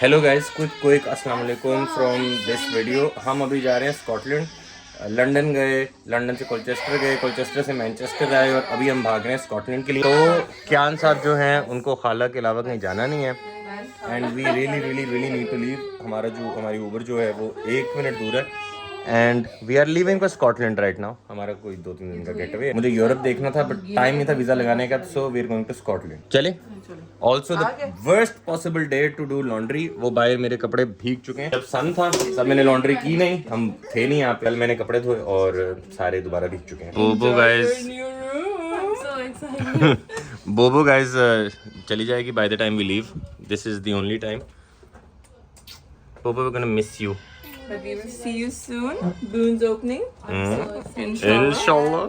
Hello guys, quick अस्सलाम वालेकुम from this video. हम अभी जा रहे हैं स्कॉटलैंड। लंदन गए, लंदन से कोलचेस्टर गए, कोलचेस्टर से मैनचेस्टर आए और अभी हम भाग रहे हैं स्कॉटलैंड के लिए। तो कियान साहब जो हैं उनको खाला के अलावा कहीं जाना नहीं है and we really need to leave. हमारी ऊबर जो है वो 1 मिनट दूर है and we are leaving for Scotland right now. हमारा कोई 2-3 दिन का गेट अवे। मुझे यूरोप देखना था बट टाइम नहीं था वीज़ा लगाने का, so we are going to Scotland. चले। Also the worst possible day to do laundry. वो बाहर मेरे कपड़े भीग चुके हैं। जब सन था तब मैंने लॉन्ड्री की नहीं, हम थे नहीं यहाँ पे। कल मैंने कपड़े धोए और सारे दोबारा भीग चुके हैं। बोबो गाइस बोबो गाइस चली जाएगी by the time we leave. This is the only time. बोबो we gonna miss you. But we will see you soon. Boon's opening. इंशाल्लाह।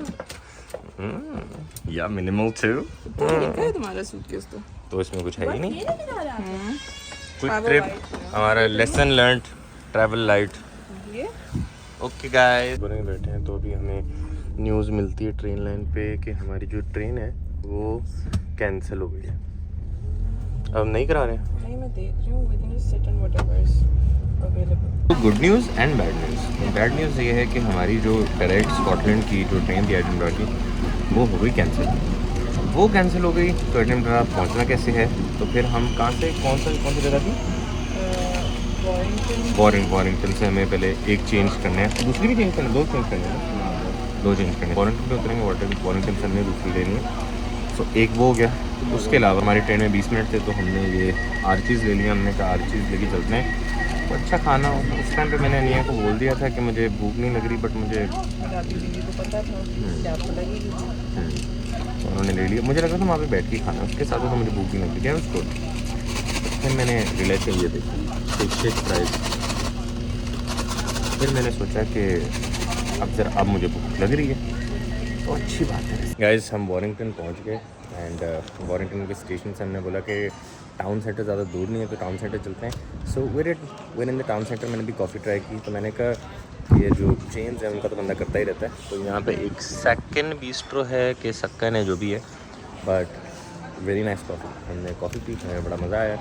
या मिनिमल टू। ठीक है तुम्हारा सूटकेस तो इसमें कुछ है ही नहीं। क्विक ट्रिप, हमारा lesson learned, travel light. Okay guys, बैठे हैं तो अभी हमें न्यूज़ मिलती है ट्रेन लाइन पे कि हमारी जो ट्रेन है वो कैंसिल हो गई है। अब नहीं करा रहे हैं। नहीं, मैं देख रही हूँ। We can just sit on whatever is available. Good news and bad news. Bad news ये है कि हमारी जो डायरेक्ट स्कॉटलैंड की जो ट्रेन थी एडिनबरा की, वो हो गई कैंसिल। वो कैंसिल हो गई तो एडिनबरा पहुंचना कैसे है? तो फिर हम कहाँ से कौन सी जगह थी? वॉरिंगटन से हमें पहले एक चेंज करना है, दूसरी भी चेंज करना है, 2 चेंज करने हैं, 2 चेंज करने हैं। वॉरिंगटन पे उतरेंगे, वॉरिंगटन से हमने दूसरी लेनी है। सो एक वो हो गया। उसके अलावा हमारी ट्रेन में 20 मिनट थे तो हमने ये आर्चीज़ ले लिया। हमने कहा आर्चीज़ लेके चलते हैं तो अच्छा खाना हो। उस टाइम पे मैंने अनिया को बोल दिया था कि मुझे भूख नहीं लग रही बट मुझे उन्होंने ले लिया। मुझे लगा था वहाँ पे बैठ के खाना, उसके साथ तो मुझे भूख नहीं लग रही है उसको। फिर मैंने रियलाइज किया, ये देखिए फिश फ्राइज। फिर मैंने सोचा कि अब मुझे भूख लग रही है तो अच्छी बात है। गाइस, हम वॉरिंगटन पहुँच गए एंड वॉरिंगटन के स्टेशन से हमने बोला कि टाउन सेंटर ज़्यादा दूर नहीं है तो टाउन सेंटर चलते हैं। So where in the town centre मैंने भी कॉफ़ी ट्राई की तो मैंने कहा ये जो चेन्स हैं उनका तो बंदा करता ही रहता है। तो यहाँ पे एक सेकंड बिस्ट्रो है कि सक्कन है जो भी है, बट वेरी नाइस कॉफ़ी। हमने कॉफ़ी पी, हमें बड़ा मज़ा आया।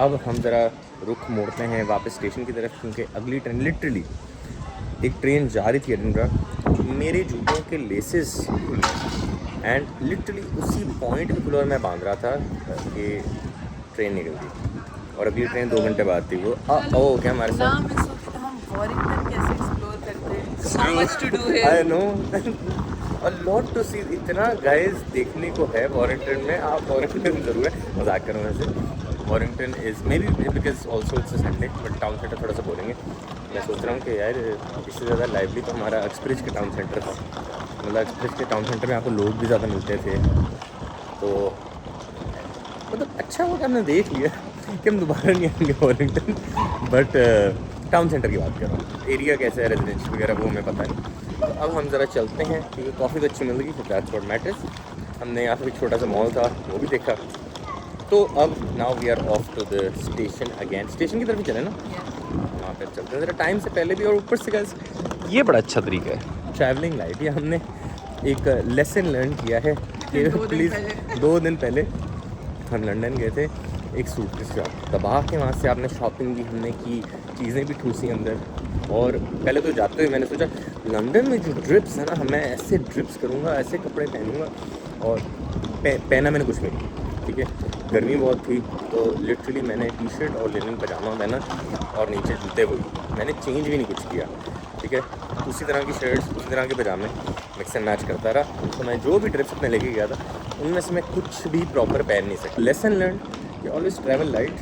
अब हम ज़रा रुख मोड़ते हैं वापस स्टेशन की तरफ, क्योंकि अगली ट्रेन लिटरली एक ट्रेन जा रही थी एडिनबरा। मेरे जूतों के लेसेस एंड लिटरली उसी पॉइंट पे खुला और मैं बांध रहा था कि ट्रेन निकल गई और अगली ट्रेन 2 घंटे बाद थी। वो क्या हमारे साथ हम वॉरिंगटन कैसे एक्सप्लोर करते हैं? So much to do here. I know a lot to see. इतना गाइस देखने को है वॉरिंगटन में। आप वॉरिंगटन ज़रूर है, मजाक कर रहा हूँ वैसे। Warrington is may be because also it's Sunday, but town centre थोड़ा सा बोलेंगे। मैं सोच रहा हूँ कि यार इससे ज़्यादा लाइवली तो हमारा एक्सप्रेस के टाउन सेंटर था। मतलब एक्सप्रेस के टाउन सेंटर में आपको लोग भी ज़्यादा मिलते थे, तो मतलब अच्छा हुआ कि हमने देख लिया कि हम दोबारा नहीं आएंगे वॉरिंगटन। बट टाउन सेंटर की बात कर रहा हूँ, एरिया कैसा है, रेजिडेंशियल वगैरह वो हमें पता है। तो अब हम ज़रा चलते हैं क्योंकि कॉफ़ी तो अच्छी मिल गई, दैट्स व्हाट मैटर्स। हमने यहाँ पे एक छोटा सा मॉल था वो भी देखा। तो अब now we are off to the station again. Station की तरफ ही चले ना, वहाँ पर चलते हैं ज़रा टाइम से पहले भी। और ऊपर से गाइस ये बड़ा अच्छा तरीका है ट्रैवलिंग लाइफ। ये हमने एक लेसन लर्न किया है कि प्लीज़ 2 दिन पहले हम लंदन गए थे, एक सूट की शॉप दबा के वहाँ से आपने शॉपिंग भी हमने की, चीज़ें भी ठूसी अंदर। और पहले तो जाते हुए मैंने सोचा लंदन में जो ड्रिप्स है ना, मैं ऐसे ड्रिप्स करूँगा, ऐसे कपड़े पहनूँगा। और पहना मैंने कुछ नहीं, ठीक है, गर्मी बहुत थी तो लिटरली मैंने टी शर्ट और लिनन पजामा पहना और नीचे जूते हुए। मैंने चेंज भी नहीं कुछ किया, ठीक है। उसी तरह की शर्ट्स, उसी तरह के पजामे मिक्स एंड मैच करता रहा। तो मैं जो भी ड्रेस अपने लेके गया था उनमें से मैं कुछ भी प्रॉपर पहन नहीं सकता। लेसन लर्न कि ऑलवेज ट्रैवल लाइट,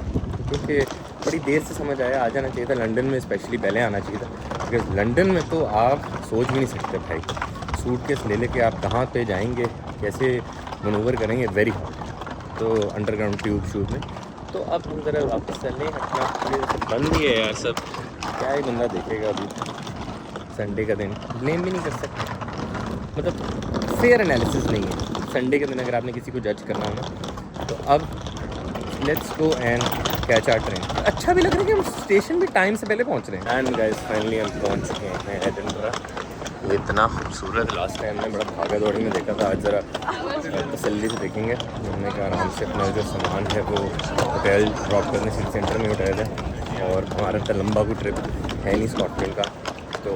क्योंकि बड़ी देर से समझ आया आ जाना चाहिए था लंदन में, स्पेशली पहले आना चाहिए था। बिकॉज लंदन में तो आप सोच भी नहीं सकते भाई, सूटकेस ले लेके आप कहाँ पे जाएंगे, कैसे मनूवर करेंगे, वेरी हार्ड। तो अंडरग्राउंड ट्यूब में। तो अब हम ज़रा वापस चलने, अपना बंद ही है यार सब, क्या ही बंदा देखेगा। अभी संडे का दिन ब्लेम भी नहीं कर सकते, मतलब फेयर एनालिसिस नहीं है संडे के दिन अगर आपने किसी को जज करना हो ना। तो अब let's go and catch our train. अच्छा भी लग रहा है कि हम स्टेशन भी टाइम से पहले पहुंच रहे हैं। एंड गाइस फाइनली हम पहुंच चुके हैं एडिनबरा। ये इतना खूबसूरत लास्ट टाइम में बड़ा भागा दौड़ी में देखा था, आज ज़रा तसल्ली से देखेंगे। हमने कहा आराम से अपना जो सामान है वो होटल ड्रॉप करने सिटी सेंटर में उठाया जाए, और हमारा इतना लंबा कोई ट्रिप है नहीं स्कॉटलैंड का, तो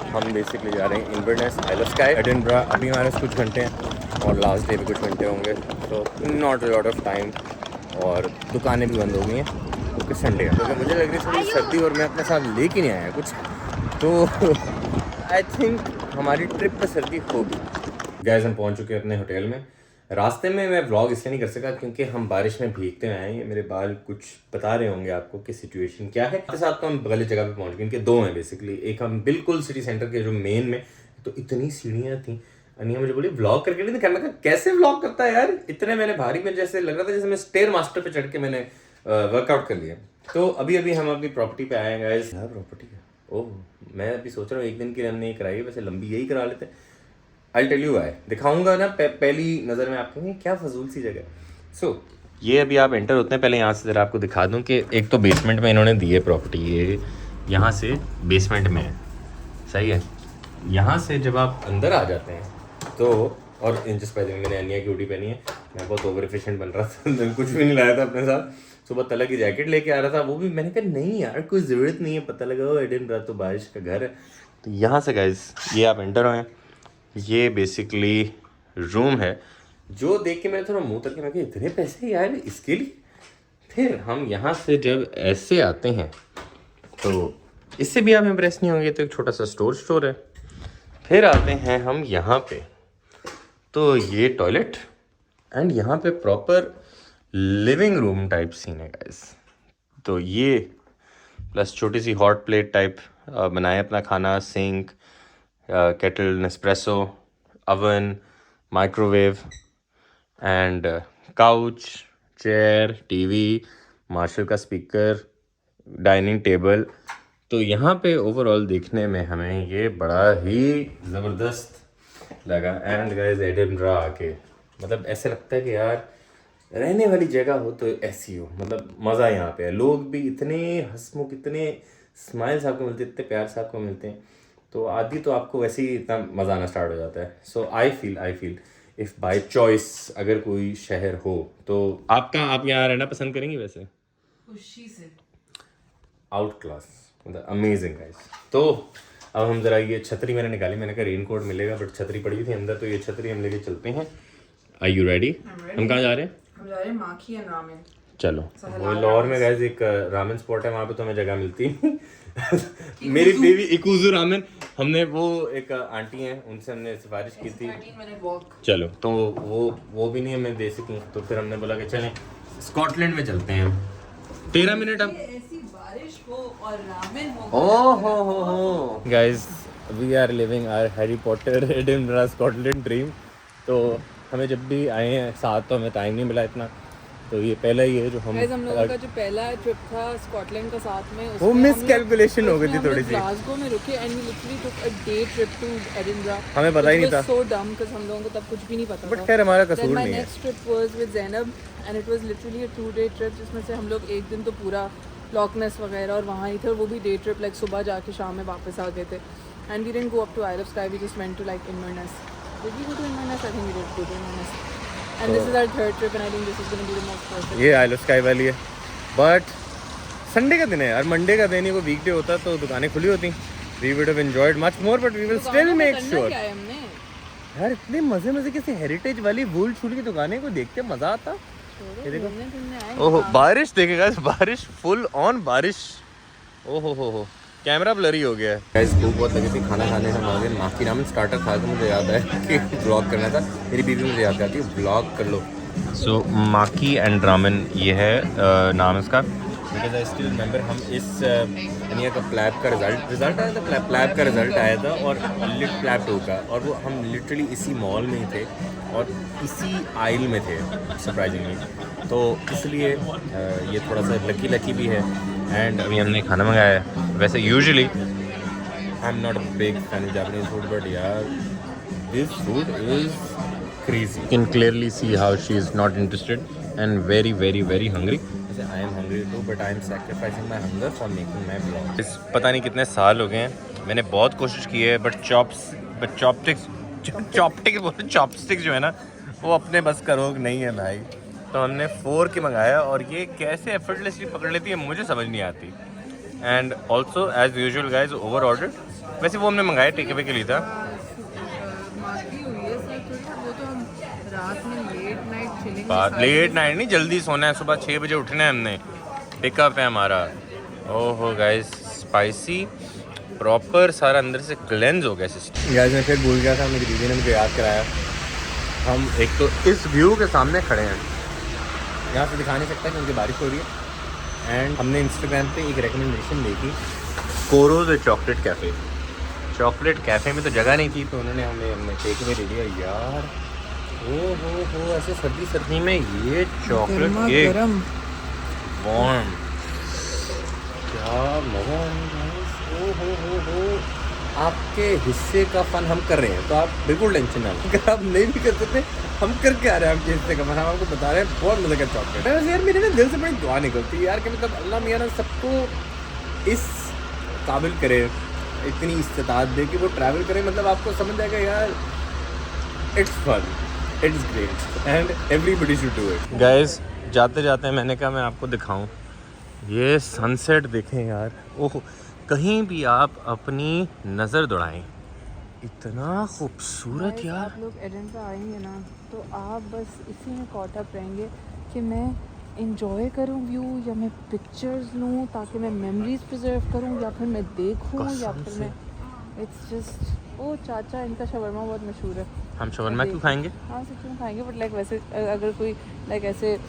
हम बेसिकली जा रहे हैं Inverness, oil of sky, Edinburgh. अभी हमारे पास कुछ घंटे हैं और लास्ट डे भी कुछ घंटे होंगे, तो नॉट लॉट ऑफ टाइम, और दुकानें भी बंद हो गई हैं क्योंकि संडे है। क्योंकि मुझे लग रही है थोड़ी सर्दी और मैं अपने साथ लेके नहीं आया कुछ, तो आई थिंक हमारी ट्रिप पर सर्दी होगी। गाइस हम पहुंच चुके हैं अपने होटल में। रास्ते में मैं व्लॉग इसलिए नहीं कर सका क्योंकि हम बारिश में भीगते हुए आए हैं। मेरे बाल कुछ बता रहे होंगे आपको कि सिचुएशन क्या है। इसके साथ तो हम गलत जगह पे पहुंच गए, इनके दो हैं बेसिकली। एक हम बिल्कुल सिटी सेंटर के जो मेन में, तो इतनी सीढ़ियाँ थी। अनिया मुझे बोली व्लॉग करके नहीं दिखाना, कैसे व्लॉग करता है यार, इतने मैंने भारी में जैसे लग रहा था जैसे मैं स्टेयर मास्टर पे चढ़ के मैंने वर्कआउट कर लिया। तो अभी अभी हम अपनी प्रॉपर्टी पे आए हैं गाइस। क्या प्रॉपर्टी है? ओह, मैं अभी सोच रहा हूँ एक दिन की हमने ये कराई है, वैसे लंबी यही करा लेते हैं। आई टेल यू व्हाई, दिखाऊंगा ना पहली नज़र में आपको क्या फजूल सी जगह। सो ये अभी आप एंटर होते हैं, पहले यहाँ से ज़रा आपको दिखा दूँ कि एक तो बेसमेंट में इन्होंने दी है प्रॉपर्टी, ये यहाँ से बेसमेंट में है, सही है। यहाँ से जब आप अंदर आ जाते हैं तो, और इन जिस पैसे मैंने अनिया की ड्यूटी पहनी है, मैं बहुत ओवर एफिशिएंट बन रहा था कुछ भी नहीं लाया था अपने साथ। सुबह तला की जैकेट लेके आ रहा था, वो भी मैंने कहा नहीं यार कोई ज़रूरत नहीं है, पता लगा वो एडिनबरा तो बारिश का घर है। तो यहाँ से गाइस ये आप एंटर हुए, ये बेसिकली रूम है, जो देख के मैंने थोड़ा मुंह तक के मैं कहा इतने पैसे यार इसके लिए। फिर हम यहाँ से जब ऐसे आते हैं तो इससे भी आप इम्प्रेस नहीं होंगे, तो एक छोटा सा स्टोर है। फिर आते हैं हम यहाँ पे, तो ये टॉयलेट एंड यहाँ पे proper living room type scene है गाइस। तो ये प्लस छोटी सी हॉट प्लेट टाइप बनाए अपना खाना, sink, kettle, Nespresso, oven, microwave and couch, chair, TV, Marshall का स्पीकर, डाइनिंग टेबल। तो यहाँ पे ओवरऑल देखने में हमें ये बड़ा ही ज़बरदस्त लगा। एंड गाइस एडिनबरा आके मतलब ऐसे लगता है कि यार रहने वाली जगह हो तो ऐसी हो, मतलब मज़ा यहाँ पे है। लोग भी इतने हंसमुख, इतने स्माइल्स आपको मिलते हैं, इतने प्यार से आपको मिलते हैं, तो आदि तो आपको वैसे ही इतना मज़ा आना स्टार्ट हो जाता है। So I feel if by choice अगर कोई शहर हो तो आप यहाँ रहना पसंद करेंगे? वैसे खुशी से आउट क्लास, मतलब अमेजिंग गाइस। तो अब हम ज़रा ये छतरी मैंने निकाली, मैंने कहा रेन कोट मिलेगा बट छतरी पड़ी थी अंदर, तो ये छतरी हम लेके चलते हैं। Are you ready? हम कहाँ जा रहे हैं? हम जा रहे हैं माखी एंड रामेन। चलो, वो लाहौर में गाइस एक रामेन स्पॉट है, वहाँ पे तो हमें जगह मिलती है मेरी बेबी इकुजू रामेन, हमने वो एक आंटी हैं उनसे हमने सिफारिश की थी। चलो, तो वो भी नहीं हमें दे सकी, तो फिर हमने बोला कि चलें स्कॉटलैंड में चलते हैं। 13 मिनट अब ऐसी बारिश हो और रामेन हो। ओह हो guys, we are living our Harry Potter Edinburgh Scotland dream. तो हमें जब भी आए हैं साथ तो हमें टाइम नहीं मिला इतना, तो ये पहला ही है जो हम लोगों का जो पहला ट्रिप था स्कॉटलैंड का साथ में, वो मिसकैलकुलेशन हो गई थी थोड़ी सी। ग्लासगो में रुके and we literally took a day trip to Edinburgh. हमें पता ही नहीं था, सो डम बिकॉज़ हम लोगों को तब कुछ भी नहीं पता था, बट खैर हमारा कसूर नहीं है। My next trip was with Zainab and it was literally a 2-day trip, जिसमें से हम लोग एक दिन तो पूरा लॉकनेस वगैरह और वहाँ ही थे, और वो भी डे ट्रिप, लाइक सुबह जाके शाम में वापस आ गए थे। And we didn't go up to Isle of Skye, we just went to like Inverness. Did we go to Inverness? I think we did go to Inverness. And this is our third trip and I think this is going to be the most perfect. ये आइल of sky वाली है, but Sunday का दिन है यार, Monday का दिन ही वो वीकडे होता तो दुकानें खुली होती। We would have enjoyed much more but we will still make sure। यार इतने मजे के से हेरिटेज वाली वूल शूल की दुकानें को देख के मजा आता। ये देखो, ओहो बारिश देखेगा, बारिश फुल ऑन बारिश। ओहो हो कैमरा ब्लरी हो गया है गाइस। भूख बहुत लगी थी, खाना खाने हम आ गए। माखी रामेन स्टार्टर खा के मुझे याद है कि ब्लॉग करना था, मेरी बीवी मुझे याद करती है ब्लॉग कर लो। सो माखी एंड रामेन ये है नाम इसका, बिकॉज आई स्टिल रिमेंबर हम इस अनिया का प्लैब का रिजल्ट आया था, प्लैब का रिजल्ट आया था और प्लैब 2 का, और वो हम लिटरली इसी मॉल में ही थे और इसी आइल में थे सरप्राइजिंगली, तो इसलिए ये थोड़ा सा लकी भी है। एंड अभी हमने खाना मंगाया है। वैसे usually I am not a big fan of Japanese food, but यार this food is crazy. You can clearly see how she is not interested and very hungry. वैसे I am hungry too but I am sacrificing my hunger for making my blog. पता नहीं कितने साल हो गए हैं, मैंने बहुत कोशिश की है बट चॉपस्टिक्स जो है ना वो अपने बस का रोग नहीं है भाई। तो हमने 4 की मंगाया और ये कैसे एफर्टलेसली पकड़ लेती है मुझे समझ नहीं आती। And also as usual guys over order. वैसे वो हमने मंगाया टेक अवे के लिए था। लेट नाइट नहीं, जल्दी सोना है, सुबह 6 बजे उठना है हमने, पिकअप है हमारा। ओहो गाइस स्पाइसी प्रॉपर सारा अंदर से क्लेंज हो गया सिस्टम। गाइस मैं फिर भूल गया था, मेरी दीदी ने मुझे याद कराया। हम एक तो इस व्यू के सामने खड़े हैं, यहाँ से दिखा नहीं सकता क्योंकि बारिश हो रही है। एंड हमने इंस्टाग्राम पे एक रिकमेंडेशन देखी कोरोज चॉकलेट कैफ़े। चॉकलेट कैफ़े में तो जगह नहीं थी तो उन्होंने हमने टेक अवे दे दिया यार। हो ऐसे सर्दी में ये चॉकलेट केक वार्म, क्या मज़ा हो। आपके हिस्से का फन हम कर रहे हैं तो आप बिल्कुल टेंशन ना लें। अगर आप नहीं भी कर सकते हम करके आ रहे हैं आपके हिस्से का फन, हम आपको बता रहे हैं बहुत मज़े का चॉकलेट है। यार मेरे ना दिल से बड़ी दुआ निकलती है यार कि मतलब अल्लाह मियाँ ना सबको इस काबिल करे, इतनी इस्तेताद दे कि वो ट्रैवल करे। मतलब आपको समझ जाएगा यार it's fun, it's great and everybody should do it. Guys जाते जाते मैंने कहा मैं आपको दिखाऊं ये सनसेट देखें यार। ओह कहीं भी आप अपनी नज़र दौड़ाएं, इतना खूबसूरत यार। आप लोग एडिनबरा आएंगे ना तो आप बस इसी में कॉट अप रहेंगे कि मैं इंजॉय करूं व्यू या मैं पिक्चर्स लूं ताकि मैं मेमोरीज प्रिजर्व करूं या फिर मैं देखूं या फिर मैं इट्स जस्ट। ओ चाचा इनका शवरमा बहुत मशहूर है। हम शवरमा क्यों खाएंगे? हाँ सच में खाएंगे बट लाइक वैसे अगर कोई लाइक ऐसे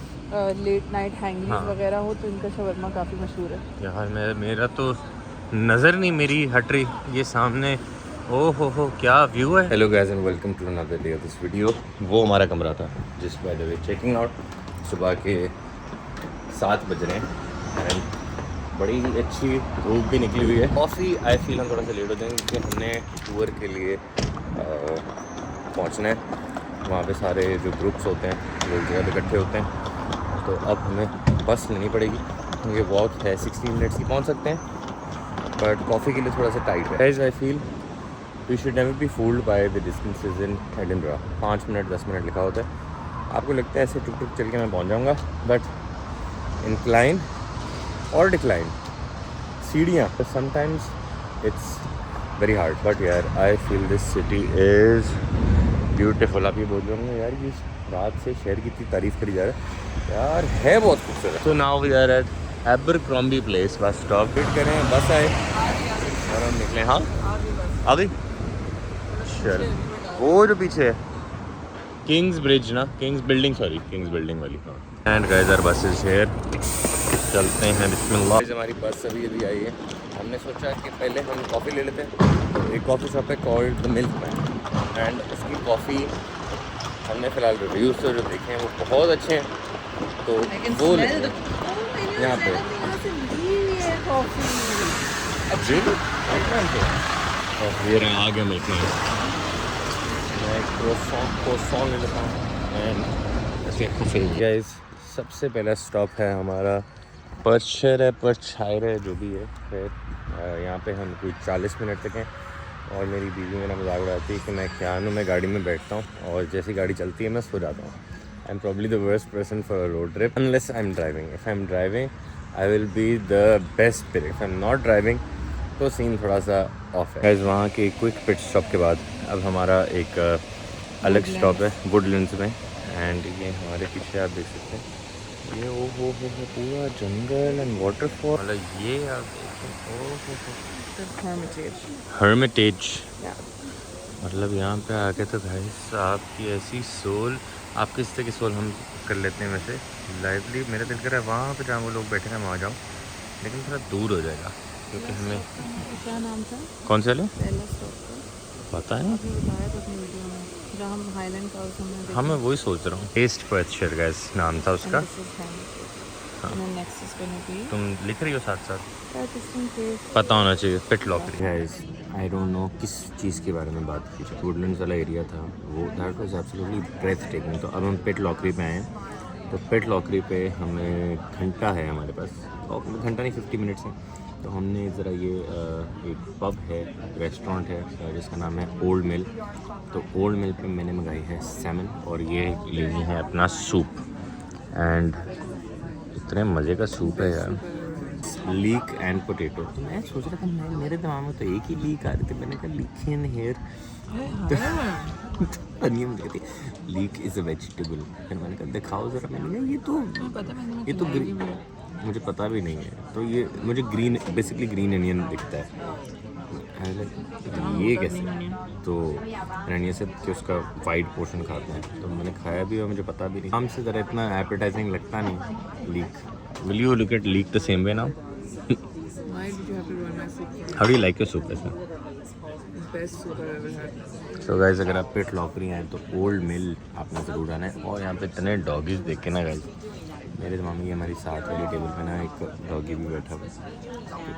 लेट नाइट हैंगीज वगैरह हो तो इनका शवरमा काफ़ी मशहूर है यार। मेरा तो नज़र नहीं मेरी हट रही, ये सामने ओहो हो क्या व्यू है। Hello guys and welcome to another day of this video. वो हमारा कमरा था जिस by the way checking out सुबह के 7 बज रहे हैं एंड बड़ी अच्छी धूप भी निकली हुई है। कॉफ़ी आई फील हम थोड़ा सा लेट हो जाएंगे क्योंकि हमने टूर के लिए पहुंचना है। वहाँ पे सारे जो ग्रुप्स होते हैं वो जगह पे इकट्ठे होते हैं तो अब हमें बस लेनी पड़ेगी क्योंकि वॉक है 16 मिनट्स की पहुँच सकते हैं बट कॉफ़ी के लिए थोड़ा सा टाइट है। Guys I feel we should never be fooled by the distances in Edinburgh. 5 minute 10 minute लिखा होता है, आपको लगता है ऐसे टुक टुक चल के मैं पहुँच जाऊँगा बट इंक्लाइन और डिक्लाइन सीढ़ियाँ तो sometimes it's very hard. But यार I feel this city is beautiful. आप ये बोल रहे होंगे यार कि रात से शहर की इतनी तारीफ़ करी जा रहा है यार, है बहुत खूबसूरत। तो now we are at Abercrombie place, bus stop wait करें बस आए और हम निकले। हाँ आ गई चल वो जो पीछे है किंग्स ब्रिज ना, किंग्स बिल्डिंग वाली। एंड गाइस आवर बस इज हियर, चलते हैं बिस्मिल्लाह। हमारी बस अभी आई है, हमने सोचा कि पहले हम कॉफ़ी ले लेते हैं। एक कॉफ़ी शॉप है called the milk man and उसकी कॉफ़ी हमने फ़िलहाल रिव्यूज़ तो जो देखे हैं वो बहुत अच्छे हैं तो वो ले यहाँ पे ये रहा आ गया मिल्क मैन। मैं क्रोसॉन ले लेता हूँ। गाइस सबसे पहला स्टॉप है हमारा पर्चशायर है जो भी है। फिर यहाँ पे हम कोई 40 मिनट तक हैं और मेरी बीवी मेरा मजाक उड़ाती है कि मैं क्या मैं गाड़ी में बैठता हूँ और जैसी गाड़ी चलती है मैं सो जाता हूँ। I am probably the worst person for a road trip unless I am driving. If I am driving I will be the best pick. If I am not driving तो सीन थोड़ा सा ऑफ है। Guys वहाँ के quick pit stop के बाद अब हमारा एक अलग स्टॉप है वुडलैंड्स में एंड ये हमारे पीछे आप देख सकते हैं ये वो पूरा जंगल एंड वाटरफॉल। मतलब ये आप हर्मिटेज मतलब यहाँ पे आके तो भाई आपकी ऐसी सोल, आपके हिस्से की सोल हम कर लेते हैं वैसे लाइवली। मेरा दिल कर रहा है वहाँ पे जहाँ वो लोग बैठे हैं वहाँ जाऊँ लेकिन थोड़ा दूर हो जाएगा क्योंकि हमें क्या नाम था कौन से वाले पहला स्टॉप पता है जहाँ हम हाईलैंड का हाँ मैं वही सोच रहा हूँ। टेस्ट पर्चशायर गाइस नाम था उसका। तुम लिख रही हो साथ साथ पता होना चाहिए पिट लॉकरी। गाइस आई डोंट नो किस चीज़ के बारे में बात की। वुडलैंड्स वाला एरिया था वो that was absolutely breathtaking. तो अब हम पिट लॉकरी पे आए हैं तो पेट लॉकरी पे हमें घंटा है हमारे पास, और घंटा नहीं 50 मिनट्स है। तो हमने ज़रा ये एक पब है, रेस्टोरेंट है जिसका नाम है ओल्ड मिल। तो ओल्ड मिल पे मैंने मंगाई है सैमन, और ये लेनी है अपना सूप। एंड इतने मज़े का सूप है यार, लीक एंड पोटैटो। तो मैं सोच रहा था, मेरे दिमाग में तो एक ही लीक आ रही थी, मैंने कहा लीक इन हेयर। तो नहीं, मुझे कहती लीक इज़ अ वेजिटेबल। फिर मैंने कहा दिखाओ ज़रा, मैंने कहा ये तो मुझे पता भी नहीं है। तो ये मुझे ग्रीन, बेसिकली ग्रीन अनियन दिखता है। ये कैसे? तो रनिया से कि उसका वाइट पोर्शन खाता है, तो मैंने खाया भी और मुझे पता भी नहीं। हमसे ज़रा इतना एपेटाइजिंग लगता नहीं leak. Will you look at leak the same way now? How do you like your soup? So guys, अगर आप पेट लॉकरी हैं तो ओल्ड मिल आपने ज़रूर आना है। और यहाँ पे इतने डॉगीज़ देखे ना गाइस, मेरे दिमाग में हमारी साथ वाली टेबल पे ना एक डॉगी भी बैठा हुआ है,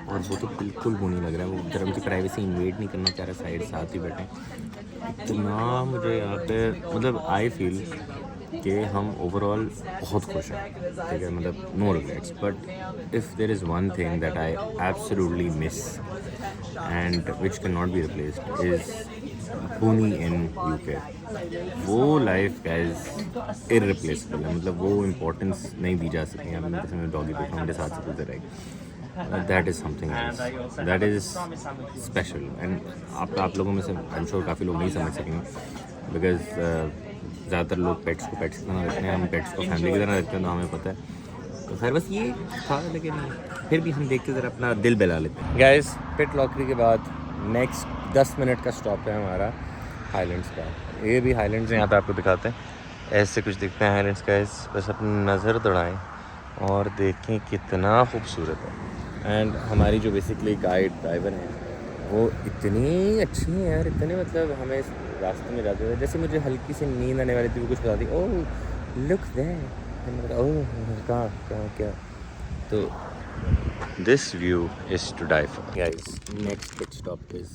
और वो तो बिल्कुल वो नहीं लग रहा है, वो जरा उनकी प्राइवेसी इन्वेट नहीं करना चाह रहा, साइड साथ ही बैठे। इतना मुझे यहाँ पे मतलब आई फील कि हम ओवरऑल बहुत खुश हैं, ठीक है, मतलब no regrets. But if there is one thing that I absolutely miss and which can not be replaced is पुनी इन यूके। वो लाइफ गाइस इररिप्लेसेबल है, मतलब वो इम्पोर्टेंस नहीं दी जा सकती। अब मैं जैसे डॉगी बैठा मेरे साथ से गुजर रहेगी, that is something else, that is special. And आप लोगों में से आई एम श्योर काफ़ी लोग नहीं समझ सकेंगे, बिकॉज ज़्यादातर लोग पेट्स को पेट्स की तरह रखते हैं, हम पेट्स को फैमिली की तरह रखते हैं, तो हमें पता है। तो खैर बस ये था, लेकिन फिर भी हम देख के ज़रा अपना दिल बहला लेते हैं। गाइस, पेट लॉकरी के बाद नेक्स्ट 10 मिनट का स्टॉप है हमारा हाईलैंड्स का। ये भी हाईलैंड्स यहाँ पे आपको दिखाते हैं, ऐसे कुछ दिखते हैं हाईलैंड्स का। बस अपनी नज़र दौड़ाएं और देखें कितना खूबसूरत है। एंड हमारी जो बेसिकली ड्राइवर हैं वो इतनी अच्छी हैं यार, इतने मतलब हमें रास्ते में जाते थे, जैसे मुझे हल्की सी नींद आने वाली थी, वो कुछ बता दी, ओह लुक देयर, ओह कहाँ क्या। तो this view is to die for. Guys, next pit stop is,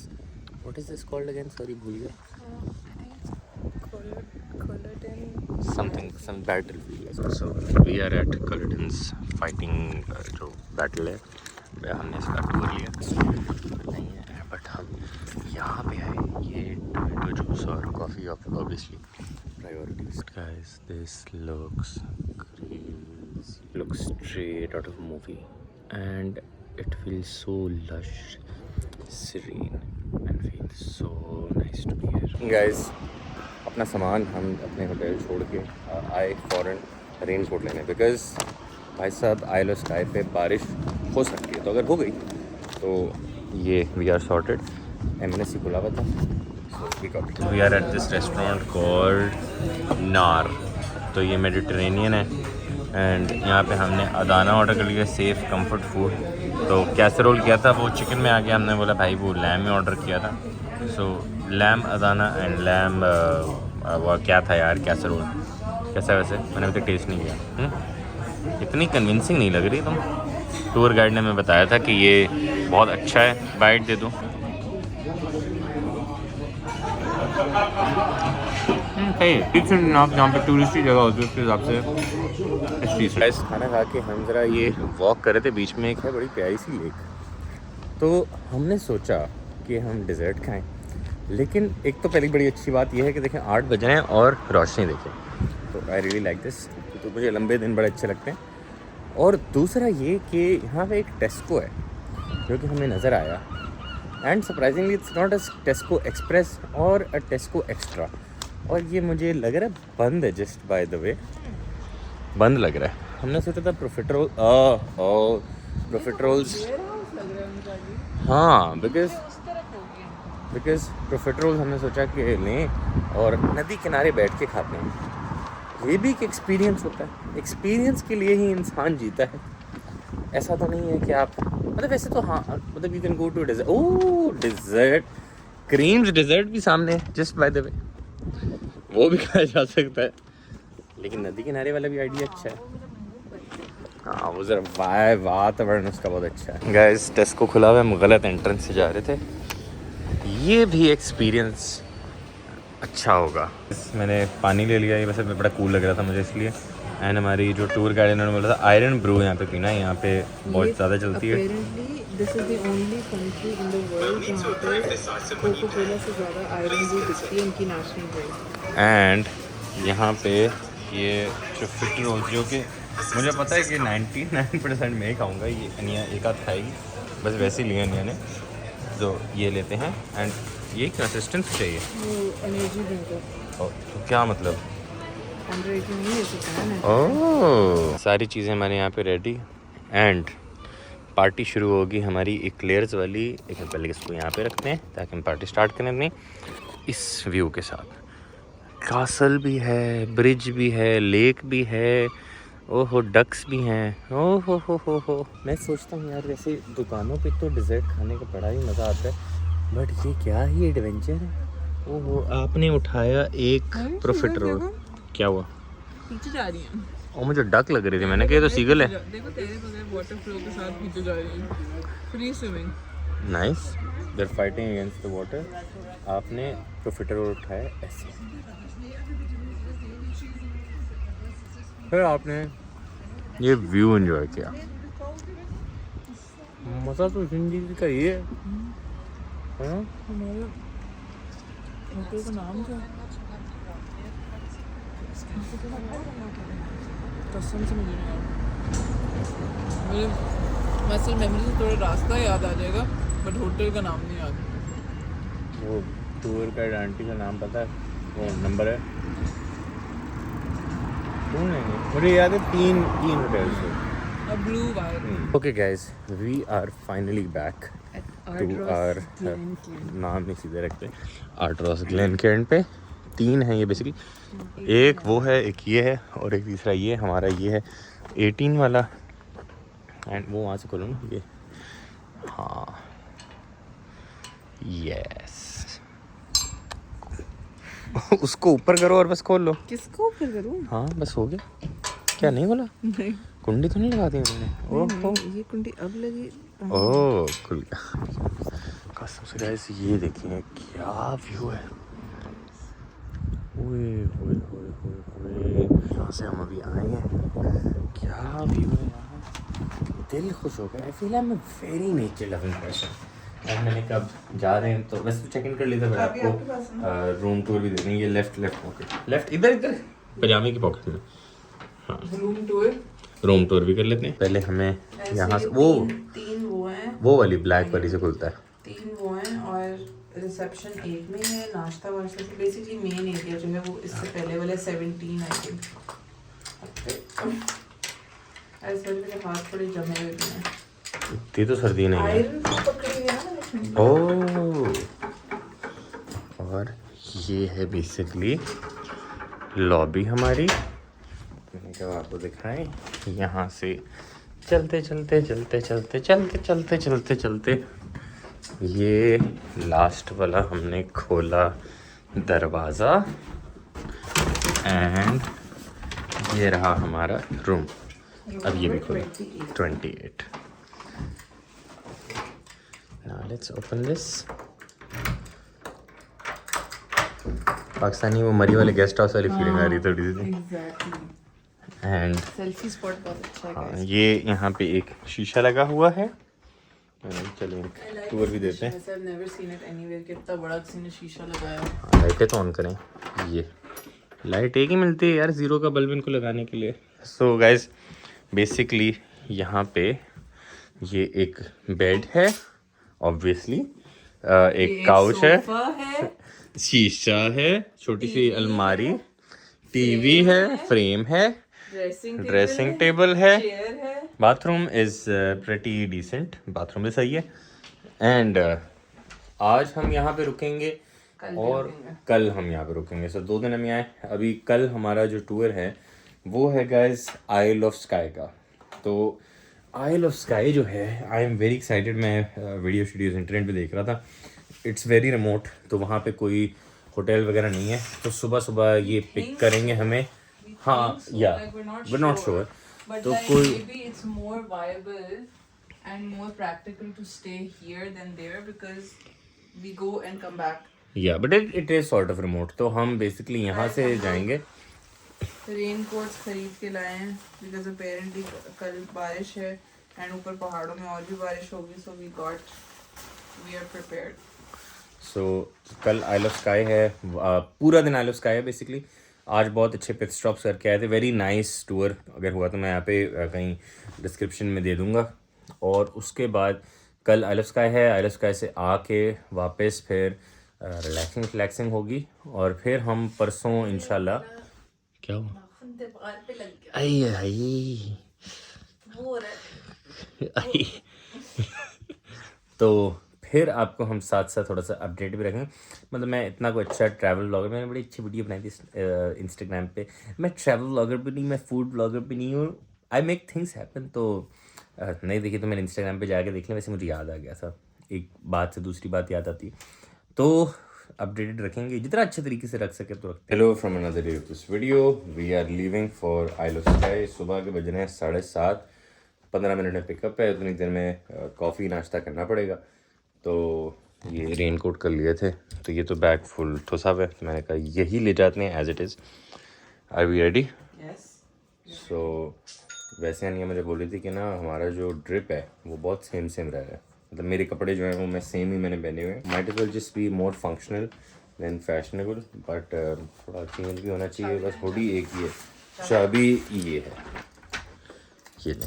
what is this called again? Sorry, भूल गया। Something, some battlefield. So we are at Culloden's fighting जो बैटल है, हमने इसका टूर लिया नहीं है, बट हम यहाँ पे आए। ये टोमेटो जूस और coffee obviously priorities. Guys, this looks crazy, looks straight out of a movie and it feels so lush, serene and feels so nice to be here. Guys, अपना सामान हम अपने होटल छोड़ के आए फ़ौरन रेन कोट लेने, बिकॉज़ भाई साहब आइल ऑफ स्काई पे बारिश हो सकती है, तो अगर हो गई तो ये वी आर सॉर्टेड। एमएनएससी खुला हुआ था, so we are at this restaurant called Nar. तो ये मेडिटेरेनियन है एंड यहाँ पे हमने अदाना ऑर्डर कर लिया, सेफ़ कंफर्ट फूड। तो कैसरोल किया था, वो चिकन में आ गया, हमने बोला भाई वो लैम में ऑर्डर किया था। सो लैम अदाना एंड लैम वो क्या था यार, कैसरोल कैसा? वैसे मैंने अभी तक टेस्ट नहीं किया। इतनी कन्विंसिंग नहीं लग रही तुम। टूर गाइड ने हमें बताया था कि ये बहुत अच्छा है, बाइट दे दूँ। ठीक है ना, जहाँ पे टूरिस्टी जगह होती है उसके हिसाब से। खाना खा के हम ज़रा ये वॉक कर रहे थे, बीच में एक है बड़ी प्यारी सी लेक, तो हमने सोचा कि हम डिज़र्ट खाएं। लेकिन एक तो पहली बड़ी अच्छी बात यह है कि देखें 8 बज रहे हैं और रोशनी देखें, तो आई रियली लाइक दिस। तो मुझे लंबे दिन बड़े अच्छे लगते हैं। और दूसरा ये कि यहाँ पे एक टेस्को है जो कि हमें नज़र आया, and surprisingly it's not a टेस्को express और अ टेस्को एक्स्ट्रा, और ये मुझे लग रहा है बंद है, जस्ट बाय द वे बंद लग रहा है। हमने सोचा था प्रोफिटरोल्स, हाँ, बिकॉज प्रोफिटरोल्स हमने सोचा कि लें और नदी किनारे बैठ के खाते हैं। ये भी एक एक्सपीरियंस होता है, एक्सपीरियंस के लिए ही इंसान जीता है। ऐसा तो नहीं है कि आप मतलब, वैसे तो हाँ, मतलब you can go to dessert, oh dessert, creams dessert भी सामने है जस्ट बाय द वे, वो भी खाया जा सकता है। लेकिन नदी किनारे वाला भी आइडिया अच्छा है। हाँ, वो ज़रा वातावरण उसका बहुत अच्छा है। गाइस, टेस्को खुला हुआ है, हम गलत एंट्रेंस से जा रहे थे। ये भी एक्सपीरियंस अच्छा होगा। मैंने पानी ले लिया, ये वैसे बड़ा कूल लग रहा था मुझे इसलिए, एंड हमारी जो टूर गाइड इन्होंने बोला था आयरन ब्रू यहाँ पे पीना है, यहाँ पे बहुत ज़्यादा चलती है। Apparently, this is the only country in the world जहाँ पे कोको कोला से ज़्यादा आयरन ब्रू बिकती है, इनकी नेशनल ड्रिंक। एंड यहाँ पे ये जो फिट रोल्स जो कि मुझे पता है कि 99% मैं ही खाऊंगा, ये अनिया एक आध खाएगी, बस वैसे ही लिया अनिया ने, तो ये लेते हैं। एंड ये कंसिस्टेंसी चाहिए वो एनर्जी ड्रिंक है, और तो क्या मतलब अंडर 18 नहीं है, सिखाना है। ओह सारी चीज़ें हमारे यहाँ पे रेडी एंड पार्टी शुरू होगी हमारी इक्लेयर्स वाली। एक मिनट पहले इसको यहाँ पे रखते हैं ताकि हम पार्टी स्टार्ट करें अपनी इस व्यू के साथ। कासल भी है, ब्रिज भी है, लेक भी है, ओहो डक्स भी हैं, ओहो हो। मैं सोचता हूँ यार वैसे दुकानों पे तो डिज़र्ट खाने का बड़ा ही मज़ा आता है, बट ये क्या ही एडवेंचर है। ओहो आपने उठाया एक प्रोफिटरोल, क्या हुआ? पीछे जा रही है और मुझे डक लग रही थी, मैंने कहा ये तो सीगल है। देखो तेरे बगैर वाटर फ्लो के साथ पीछे जा रही है, free swimming. Nice, they are fighting against the water. आपने प्रोफिटरोल उठाया ऐसे, फिर आपने ये व्यू एंजॉय किया। मज़ा तो जिंदगी का ये है। हमारे होटल का नाम क्या है? कसम से मुझे नहीं याद। मुझे मसल मेमोरी से थोड़ा रास्ता याद आ जाएगा, बट होटल का नाम नहीं याद। वो टूर गाइड आंटी का नाम पता है, वो नंबर है मुझे याद है, तीन होटल्स है। Blue white. Okay guys, we are finally back to our, नाम नहीं सीधे रखते, आर्टरॉस ग्लेनकेर्न पे। तीन हैं ये बेसिकली, एक वो है, एक ये है और एक तीसरा ये हमारा, ये है 18 वाला। एंड वो वहाँ से खोलो ना ये, हाँ यस उसको ऊपर करो और बस खोल लो। किसको ऊपर करूँ? हाँ बस हो गया। क्या नहीं बोला? नहीं, कुंडी तो नहीं लगा दी उन्होंने? ओह ये कुंडी अब लगी। ओह खुल गया कसम से गाइस। ये देखिए क्या व्यू है, ओए होए होए होए होए, यहाँ से हम अभी आए हैं, क्या व्यू है यहाँ, दिल खुश हो गया। I feel I am a very nature loving person. And मैंने कब जा रहे हैं तो वैसे चेक इन कर लेते, फिर आपको रूम टूर भी देंगे। ये लेफ्ट पॉकेट, लेफ्ट इधर पजामे की पॉकेट में, हाँ रूम टूर भी कर लेते हैं। पहले हमें यहाँ से वो तीन वो हैं, वो वाली ब्लैक वाली से खुलता है, तीन वो हैं और रिसेप्शन एक में है, नाश्ता वाश्ता से बेसिकली मेन एरिया जो है वो इससे पहले वाले 17 आई थिंक। ऐसे मेरे हाथ थोड़े जमे हुए हैं, इतनी तो सर्दी नहीं है। आयरन पकड़ी हुई है ना मैंने। ओह और ये है बेसिकली लॉबी हमारी। मैंने कहा आपको दिखाएं, यहाँ से चलते ये लास्ट वाला हमने खोला दरवाज़ा एंड ये रहा हमारा रूम। अब ये भी खोला 28। Now let's open this. Pakistani वो मरी वाले गेस्ट हाउस वाली फीलिंग आ रही थोड़ी सी। एंड सेल्फी स्पॉट बहुत अच्छा है हाँ, ये यहाँ पे एक शीशा लगा हुआ है। चलिए टूर भी देते हैं। I've never seen it anywhere, कितना बड़ा किसी ने शीशा लगाया। लाइटें तो ऑन करें, ये लाइट एक ही मिलती है यार, ज़ीरो का बल्ब इनको लगाने के लिए। सो गाइज बेसिकली यहाँ पे ये एक बेड है ऑब्वियसली, एक काउच है, शीशा है, छोटी सी अलमारी, टीवी है, फ्रेम है, ड्रेसिंग टेबल है, bathroom is pretty decent, bathroom भी सही है। एंड आज हम यहाँ पे रुकेंगे और कल हम यहाँ पे रुकेंगे। सो 2 दिन हम यहाँ आए। अभी कल हमारा जो टूर है वो है गाइस आइल ऑफ स्काई का। तो आइल ऑफ स्काई जो है, आई एम वेरी एक्साइटेड। मैं वीडियोज़ इंटरनेट पे देख रहा था, इट्स वेरी रिमोट, तो वहाँ पे कोई होटल वगैरह नहीं है, तो सुबह सुबह ये पिक करेंगे हमें। हाँ या वी नॉट श्योर, तो कोई it's more viable and more practical to stay here than there because we go and come back. या but it is sort of remote. तो हम बेसिकली यहाँ से जाएंगे रेन कोट्स खरीद के लाए हैं बिकॉज अपेरेंटली कल बारिश है एंड ऊपर पहाड़ों में और भी बारिश होगी, सो वी आर प्रिपेयर्ड। सो कल आइल ऑफ स्काई है, पूरा दिन आइल ऑफ स्काई है बेसिकली। आज बहुत अच्छे पिट स्टॉप्स करके आए थे, वेरी नाइस टूर। अगर हुआ तो मैं यहाँ पे कहीं डिस्क्रिप्शन में दे दूँगा। और उसके बाद कल आइल ऑफ स्काई है, आइल ऑफ स्काई से आके वापस फिर रिलैक्सिंग होगी और फिर हम परसों इंशाल्लाह क्या हुआ आई आई आई तो फिर आपको हम साथ साथ थोड़ा सा अपडेट भी रखेंगे। मतलब मैं इतना कोई अच्छा ट्रैवल ब्लॉगर, मैंने बड़ी अच्छी वीडियो बनाई थी इंस्टाग्राम पे। मैं ट्रैवल ब्लॉगर भी नहीं, मैं फूड ब्लॉगर भी नहीं हूँ, आई मेक थिंग्स हैपन। तो नहीं देखी तो मैंने इंस्टाग्राम पे जाके देख लिया। वैसे मुझे याद आ गया था, एक बात से दूसरी बात याद आती है, तो अपडेटेड रखेंगे जितना अच्छे तरीके से रख सके तो रखते। Hello from another day of this video, we are leaving for Isle of Skye. सुबह के बज रहे हैं 7:30, 15 मिनट में पिकअप है। उतनी देर में कॉफ़ी नाश्ता करना पड़ेगा। तो ये रेन कोट कर लिए थे, तो ये तो बैग फुल ठुसा हुआ है, तो मैंने कहा यही ले जाते हैं as it is. Are we ready? So वैसे अनिया मुझे बोली थी कि ना हमारा जो ड्रिप है वो बहुत सेम रह रहा है। मतलब मेरे कपड़े जो हैं वो मैं सेम ही मैंने पहने हुए हैं। Might as well just be more functional then fashionable, but थोड़ा चेंज भी होना चाहिए। बस हुडी एक ही है, चाबी ये है, ये ले।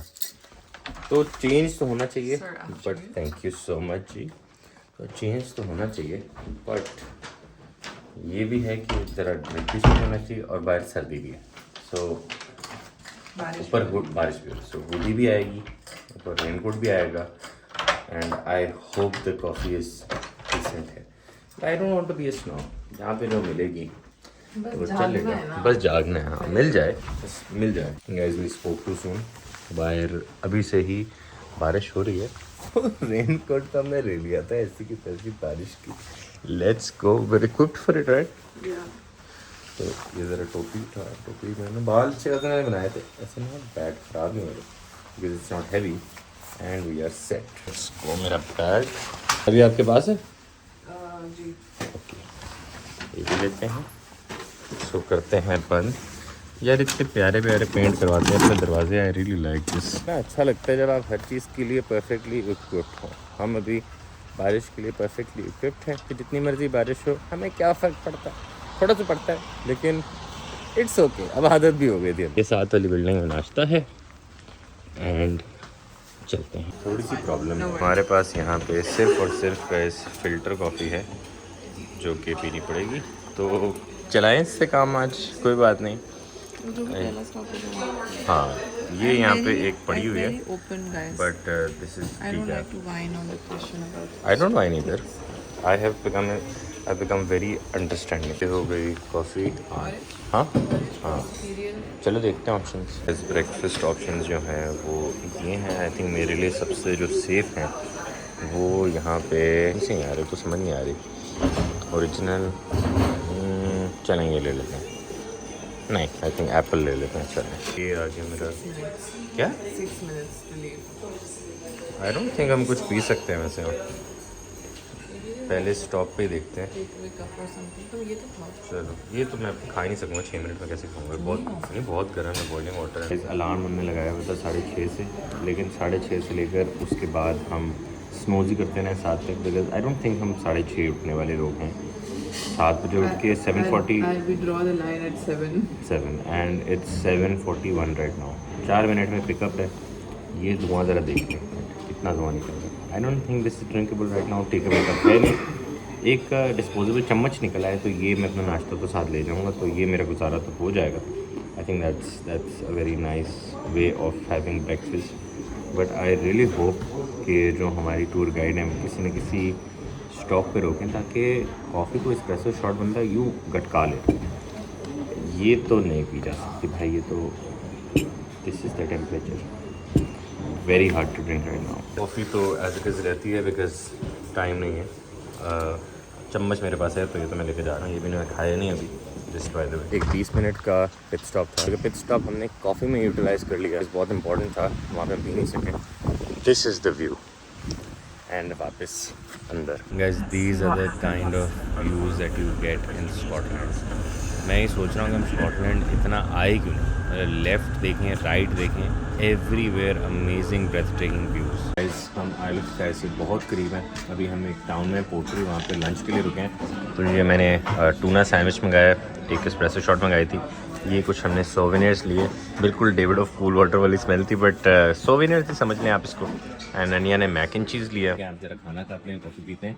तो चेंज तो होना चाहिए, but thank you so much जी। तो चेंज तो होना चाहिए, बट ये भी है कि ज़रा ड्रिप भी चेंज होना चाहिए और बाहर सर्दी भी है। सो ऊपर बारिश भी, सो हुडी भी आएगी, ऊपर रेन कोट भी आएगा। And I hope the coffee is decent है। I don't want to be a snow, जहाँ पे जो मिलेगी तो चलेगा। बस जागना है, हाँ मिल जाए, बस मिल जाए। Guys we spoke to soon. बाहर अभी से ही बारिश हो रही है। रेन कोट तो हमने ले लिया था ऐसी की तैसी बारिश की। Let's go, very equipped for it right. तो ये ज़रा टोपी मैंने बाल से मैंने बनाए थे ऐसे ना, बैग खराब नहीं हो रहा because it's not heavy and we are set. Let's go. मेरा बैग अभी आपके पास है? जी ओके, ये भी लेते हैं। सो करते हैं बंद। यार इतने प्यारे प्यारे पेंट करवाते हैं अपने दरवाजे। I really like this. इतना अच्छा लगता है जब आप हर चीज़ के लिए परफेक्टली इक्विप्ड हो। हम अभी बारिश के लिए परफेक्टली इक्विप्ड हैं कि जितनी मर्जी बारिश हो हमें क्या फ़र्क पड़ता है, थोड़ा सा पड़ता है लेकिन इट्स ओके, अब आदत भी हो गई थी। ये 7 वाली बिल्डिंग में नाश्ता है एंड चलते हैं। थोड़ी सी प्रॉब्लम है हमारे पास यहाँ पे, सिर्फ और सिर्फ फ़िल्टर कॉफ़ी है जो कि पीनी पड़ेगी। तो चलाएं इससे काम आज, कोई बात नहीं। हाँ ये यहाँ पे एक पड़ी हुई है, बट दिस इज ठीक है। I don't wine either. I have become very understanding. हो गई कॉफ़ी। हाँ हाँ, चलो देखते हैं ऑप्शंस। इस ब्रेकफास्ट ऑप्शंस जो हैं वो ये हैं। आई थिंक मेरे लिए सबसे जो सेफ़ हैं वो यहाँ पे नहीं आ रही, तो समझ नहीं आ रही। ओरिजिनल चलेंगे, ले लेते हैं। नहीं, आई थिंक एप्पल ले लेते हैं। चलें। ये आ गया मेरा क्या 6 minutes to leave। I don't think हम कुछ पी सकते हैं वैसे। पहले स्टॉप पे देखते हैं। चलो, ये तो मैं खा ही नहीं सकूँगा 6 मिनट में, कैसे खाऊंगा? बहुत गर्म है, बॉइलिंग वाटर है। अलार्म हमने लगाया हुआ था 6:30 से, लेकिन 6:30 से लेकर उसके बाद हम स्नोजी करते हैं 7 तक। बिकॉज आई डोंट थिंक हम 6:30 उठने वाले लोग हैं। 7 बजे उठ के 7:40 and it's 7:41 right now. 4 minute में पिकअप है। ये धुआं ज़रा देख लें कितना धुआं निकल रहा है। I don't think this is drinkable right now. Take away cup है नहीं, एक डिस्पोजेबल चम्मच निकला है, तो ये मैं अपना नाश्ता तो साथ ले जाऊँगा, तो ये मेरा गुजारा तो हो जाएगा। I think that's a very nice way of having breakfast. But I really hope कि जो हमारी टूर गाइड है किसी न किसी स्टॉप पे रोकें ताकि कॉफ़ी को एस्प्रेसो शॉट बंदा यूँ गटका ले। ये तो नहीं पी जा सकती भाई, ये तो this is the temperature, very hard to drink right now. Coffee तो एज इट इज़ रहती है बिकॉज टाइम नहीं है। चम्मच मेरे पास है तो ये तो मैं लेके जा रहा हूँ। ये भी मैं खाया नहीं अभी, जस्ट बाय द वे। एक 20 मिनट का पिट स्टॉप था। अगर पिट स्टॉप हमने कॉफ़ी में यूटिलाइज़ कर लिया, बहुत इंपॉर्टेंट था, वहाँ पे हम पी नहीं सके। This is the view. And वापस अंदर। Guys these are the kind of views that you get in Scotland. मैं ये सोच रहा हूँ कि हम स्कॉटलैंड इतना आए क्यों नहीं। लेफ़्ट देखें, राइट देखें, everywhere amazing breathtaking views. Guys हम आइल ऑफ स्काई से बहुत करीब हैं। अभी हम एक टाउन में पोर्टरी, वहाँ पे लंच के लिए रुके हैं। तो ये मैंने टूना सैंडविच मंगाया, एक एस्प्रेसो शॉट मंगाई थी। ये कुछ हमने सोवेनियर्स लिए, बिल्कुल डेविड ऑफ कूल वाटर वाली स्मेल थी, बट सोवेनियर्स ही समझ लें आप इसको। एंड अनिया ने मैक एंड चीज़ लिया। आप जरा खाना खाते हैं, कॉफ़ी पीते हैं।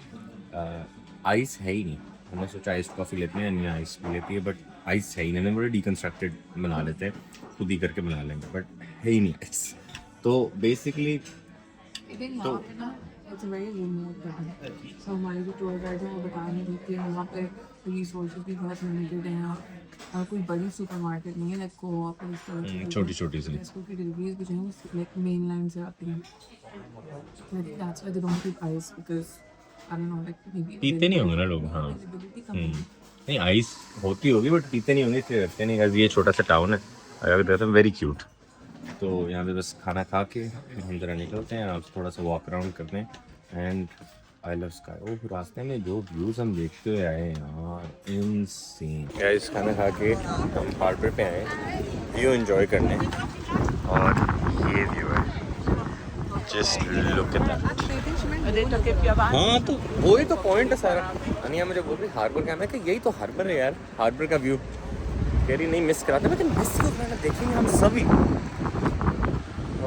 आइस है ही नहीं, हमने सोचा आइस कॉफ़ी लेते हैं, अनिया आइस पी लेती है, बट आइस है ही नहीं। बड़े डिकन्स्ट्रक्टेड बना लेते हैं, खुद ही करके बना लेंगे, बट है ही नहीं आइस। तो बेसिकली तो इट्स वेरी रिमोट जगह। सो हमारे जो टूर गाइड हैं वो बता रहे थे कि वहाँ पे रिसोर्सेज भी बहुत लिमिटेड हैं और कोई बड़ी सुपरमार्केट नहीं है लाइक कोऑप और इस तरह की छोटी सी इसको की डिलीवरीज भी जो हैं लाइक मेन लाइन से आती हैं। That's why they don't keep ice because I don't know like may be पीते नहीं होंगे ना लोग। हाँ नहीं, आइस होती होगी बट पीते नहीं होंगे, इसलिए रखते नहीं। ये छोटा सा टाउन है, अगर देखते हैं वेरी क्यूट। तो यहाँ पे बस खाना खा के हम जरा निकलते हैं, आप थोड़ा सा वॉक अराउंड करते हैं। And I love Skye. Oh रास्ते में जो व्यूज़ हम देखते हुए आए हैं यार, इनसेन। गाइस खाना खा के हम हार्बर पे आए व्यू एंजॉय करने, और ये व्यू है, जस्ट लुक एट दैट। हाँ तो वही तो पॉइंट है सारा। अनिया मुझे बोल रही हार्बर का, मैं कि यही तो हार्बर है यार, हार्बर का व्यू। कह रही नहीं मिस कराते, मैं मिस क्यों करना, देखेंगे हम सभी।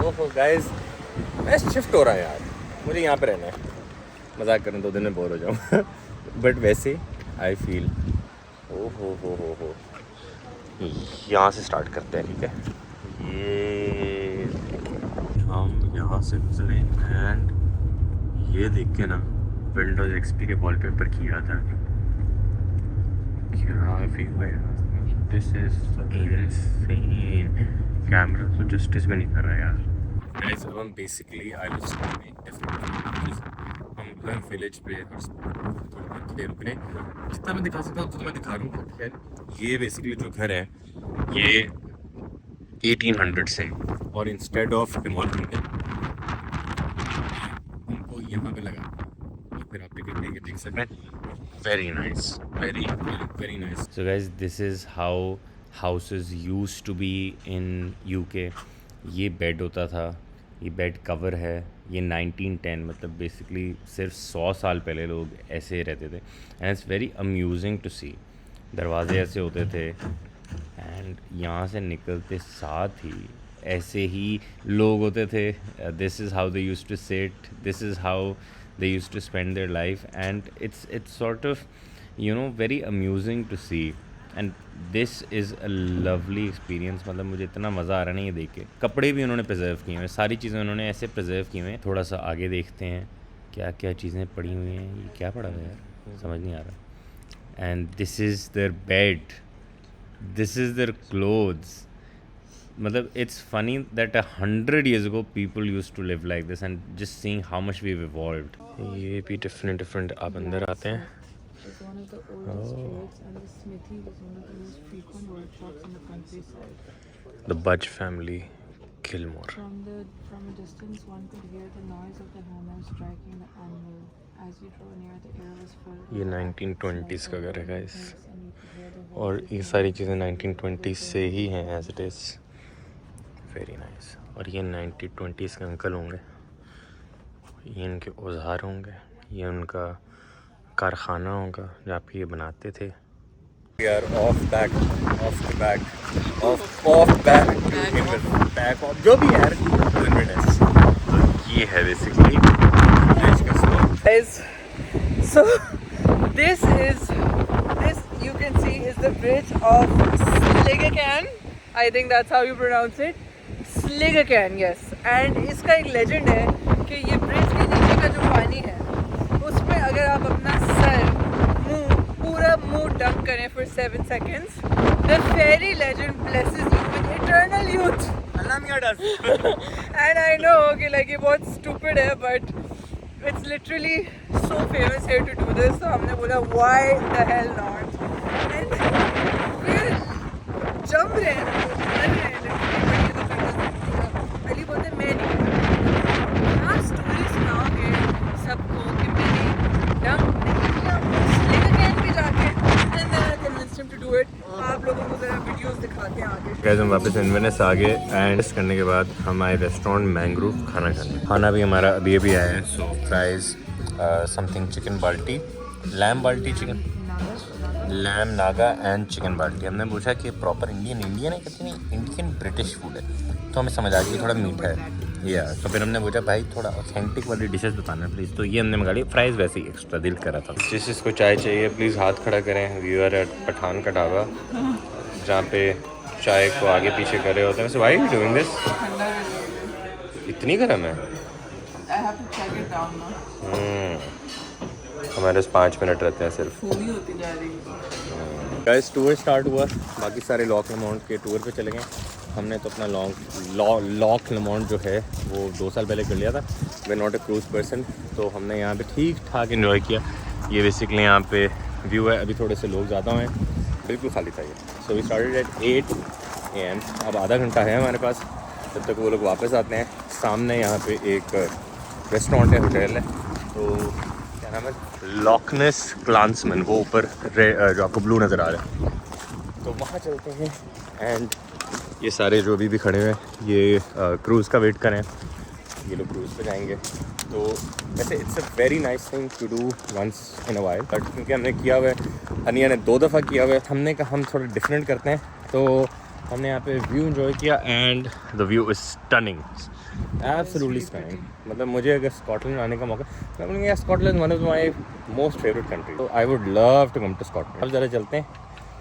ओहो गाइस मैं शिफ्ट हो रहा है यार, मुझे यहाँ पे रहना है। मजाक करें 2 दिन में बोर हो जाऊँ बट वैसे आई फील हो यहाँ से स्टार्ट करते हैं, ठीक है। ये हम यहाँ से गुजरे एंड ये देख के ना विंडोज एक्सपी के वॉलपेपर की याद आ गई। क्या व्यू है, दिस इज इनसेन। कैमरा तो जस्टिस में नहीं कर रहा यार। गाइस अब हम बेसिकली आई विल हम विलेज पे थोड़े रुकने, जितना मैं दिखा सकता हूँ उतना मैं दिखा रहा हूँ। खैर ये बेसिकली जो घर है ये 1800 से, और इंस्टेड ऑफ डिमोलिशिंग उनको यहाँ पे लगा, तो फिर आप टिकट लेके देख सकते हैं। Very nice, very very nice. So guys this is how houses used to be in UK. ये बेड होता था, ये बेड कवर है, ये 1910 मतलब बेसिकली सिर्फ 100 साल पहले लोग ऐसे रहते थे। And it's very amusing to see. दरवाजे ऐसे होते थे एंड यहाँ से निकलते साथ ही ऐसे ही लोग होते थे। This is how they used to sit, this is how they used to spend their life, and it's sort of, you know, very amusing to see, and this is a lovely experience। मतलब मुझे इतना मज़ा आ रहा है ना ये देख के। कपड़े भी उन्होंने प्रिजर्व किए हुए हैं, सारी चीज़ें उन्होंने ऐसे प्रिजर्व की हुई हैं। थोड़ा सा आगे देखते हैं क्या क्या चीज़ें पड़ी हुई हैं। ये क्या पड़ा हुआ है यार, समझ नहीं आ रहा। And this is their bed, this is their clothes. मतलब it's funny that 100 years ago people used to live like this, and just seeing how much we've evolved। ये भी डिफरेंट आप अंदर आते हैं। It's one of the oldest trades, and the smithy is one of the most frequent workshops in the countryside. The Budge family, Kilmore। From a distance, one could hear the noise of the hammer striking the anvil. As you draw near, the air was filled ये with 1920s का घर है guys, and you could hear the और ये सारी चीज़ें 1920s से ही हैं as it is. Very nice. और ये 1920s के अंकल होंगे, ये इनके औजार होंगे, ये उनका कारखाना होगा जहाँ पे ये बनाते थे। यार ऑफ बैक जो भी यार ये है basically Guys, so this you can see is the bridge of Sligacan. I think that's how you pronounce it. Sligacan, yes. And इसका एक legend है कि ये bridge के नीचे का जो पानी है उसमें अगर आप अपना सर पूरा मुंह डंप करें for 7 seconds, the fairy legend blesses you with eternal youth. And I know कि like ये बहुत stupid है, but it's literally so famous here to do this. So हमने बोला why the hell not? And फिर jump रहे हैं, अली बोलते मैं नहीं, आप स्टोरी सुनाओगे सब गाइस हम वापस इन्वेनिस आ गए एंड करने के बाद हम आए रेस्टोरेंट मैंग्रोव खाना खाने। खाना भी हमारा अभी अभी आया है। So fries, something chicken balti, lamb balti chicken, lamb Naga and chicken balti. हमने पूछा कि प्रॉपर इंडियन है कहते नहीं इंडियन ब्रिटिश फूड है, तो हमें समझ आ गई थोड़ा मीठा है या। तो फिर हमने पूछा भाई थोड़ा ऑथेंटिक वाली डिशेस बताना प्लीज़, तो ये हमने मंगा ली। फ्राइज़ वैसे ही एक्स्ट्रा दिल करा था। जिसको चाय चाहिए प्लीज़ हाथ खड़ा करें। व्यूअर एट पठान का ढाबा, जहाँ पे चाय को आगे पीछे कर रहे होते हैं। Why are you doing this? इतनी गर्म है। हमारे 5 मिनट रहते हैं सिर्फ। गाइस टूर स्टार्ट हुआ, बाकी सारे लॉक लमाउंट के टूर पे चले गए। हमने तो अपना लॉक लमाउंट जो है वो 2 साल पहले कर लिया था। वे नॉट अ क्रूज पर्सन, तो हमने यहाँ पे ठीक ठाक इन्जॉय किया। ये बेसिकली यहाँ पे व्यू है। अभी थोड़े से लोग ज़्यादा हुए हैं, बिल्कुल खाली था ये। So we started at 8 AM। अब आधा घंटा है हमारे पास, जब तक वो लोग वापस आते हैं। सामने यहाँ पे एक रेस्टोरेंट है, होटल है, तो क्या नाम है, लॉकनेस क्लांसमैन, वो ऊपर जो आपको ब्लू नज़र आ रहा है, तो वहाँ चलते हैं। एंड ये सारे जो अभी भी खड़े हुए हैं ये क्रूज़ का वेट करें। ये लोग क्रूज़ पे जाएंगे। तो वैसे it's a very nice thing to do once in a while, but क्योंकि हमने किया हुआ है, अनिया ने 2 दफ़ा किया हुआ है, हमने कहा हम थोड़ा डिफरेंट करते हैं। तो हमने यहाँ पे व्यू एंजॉय किया and the view is stunning, absolutely stunning. मतलब मुझे अगर स्कॉटलैंड आने का मौका, मैं बोलूँगा Scotland one of my most favourite country, तो I would love to come to Scotland. अब ज़रा चलते हैं।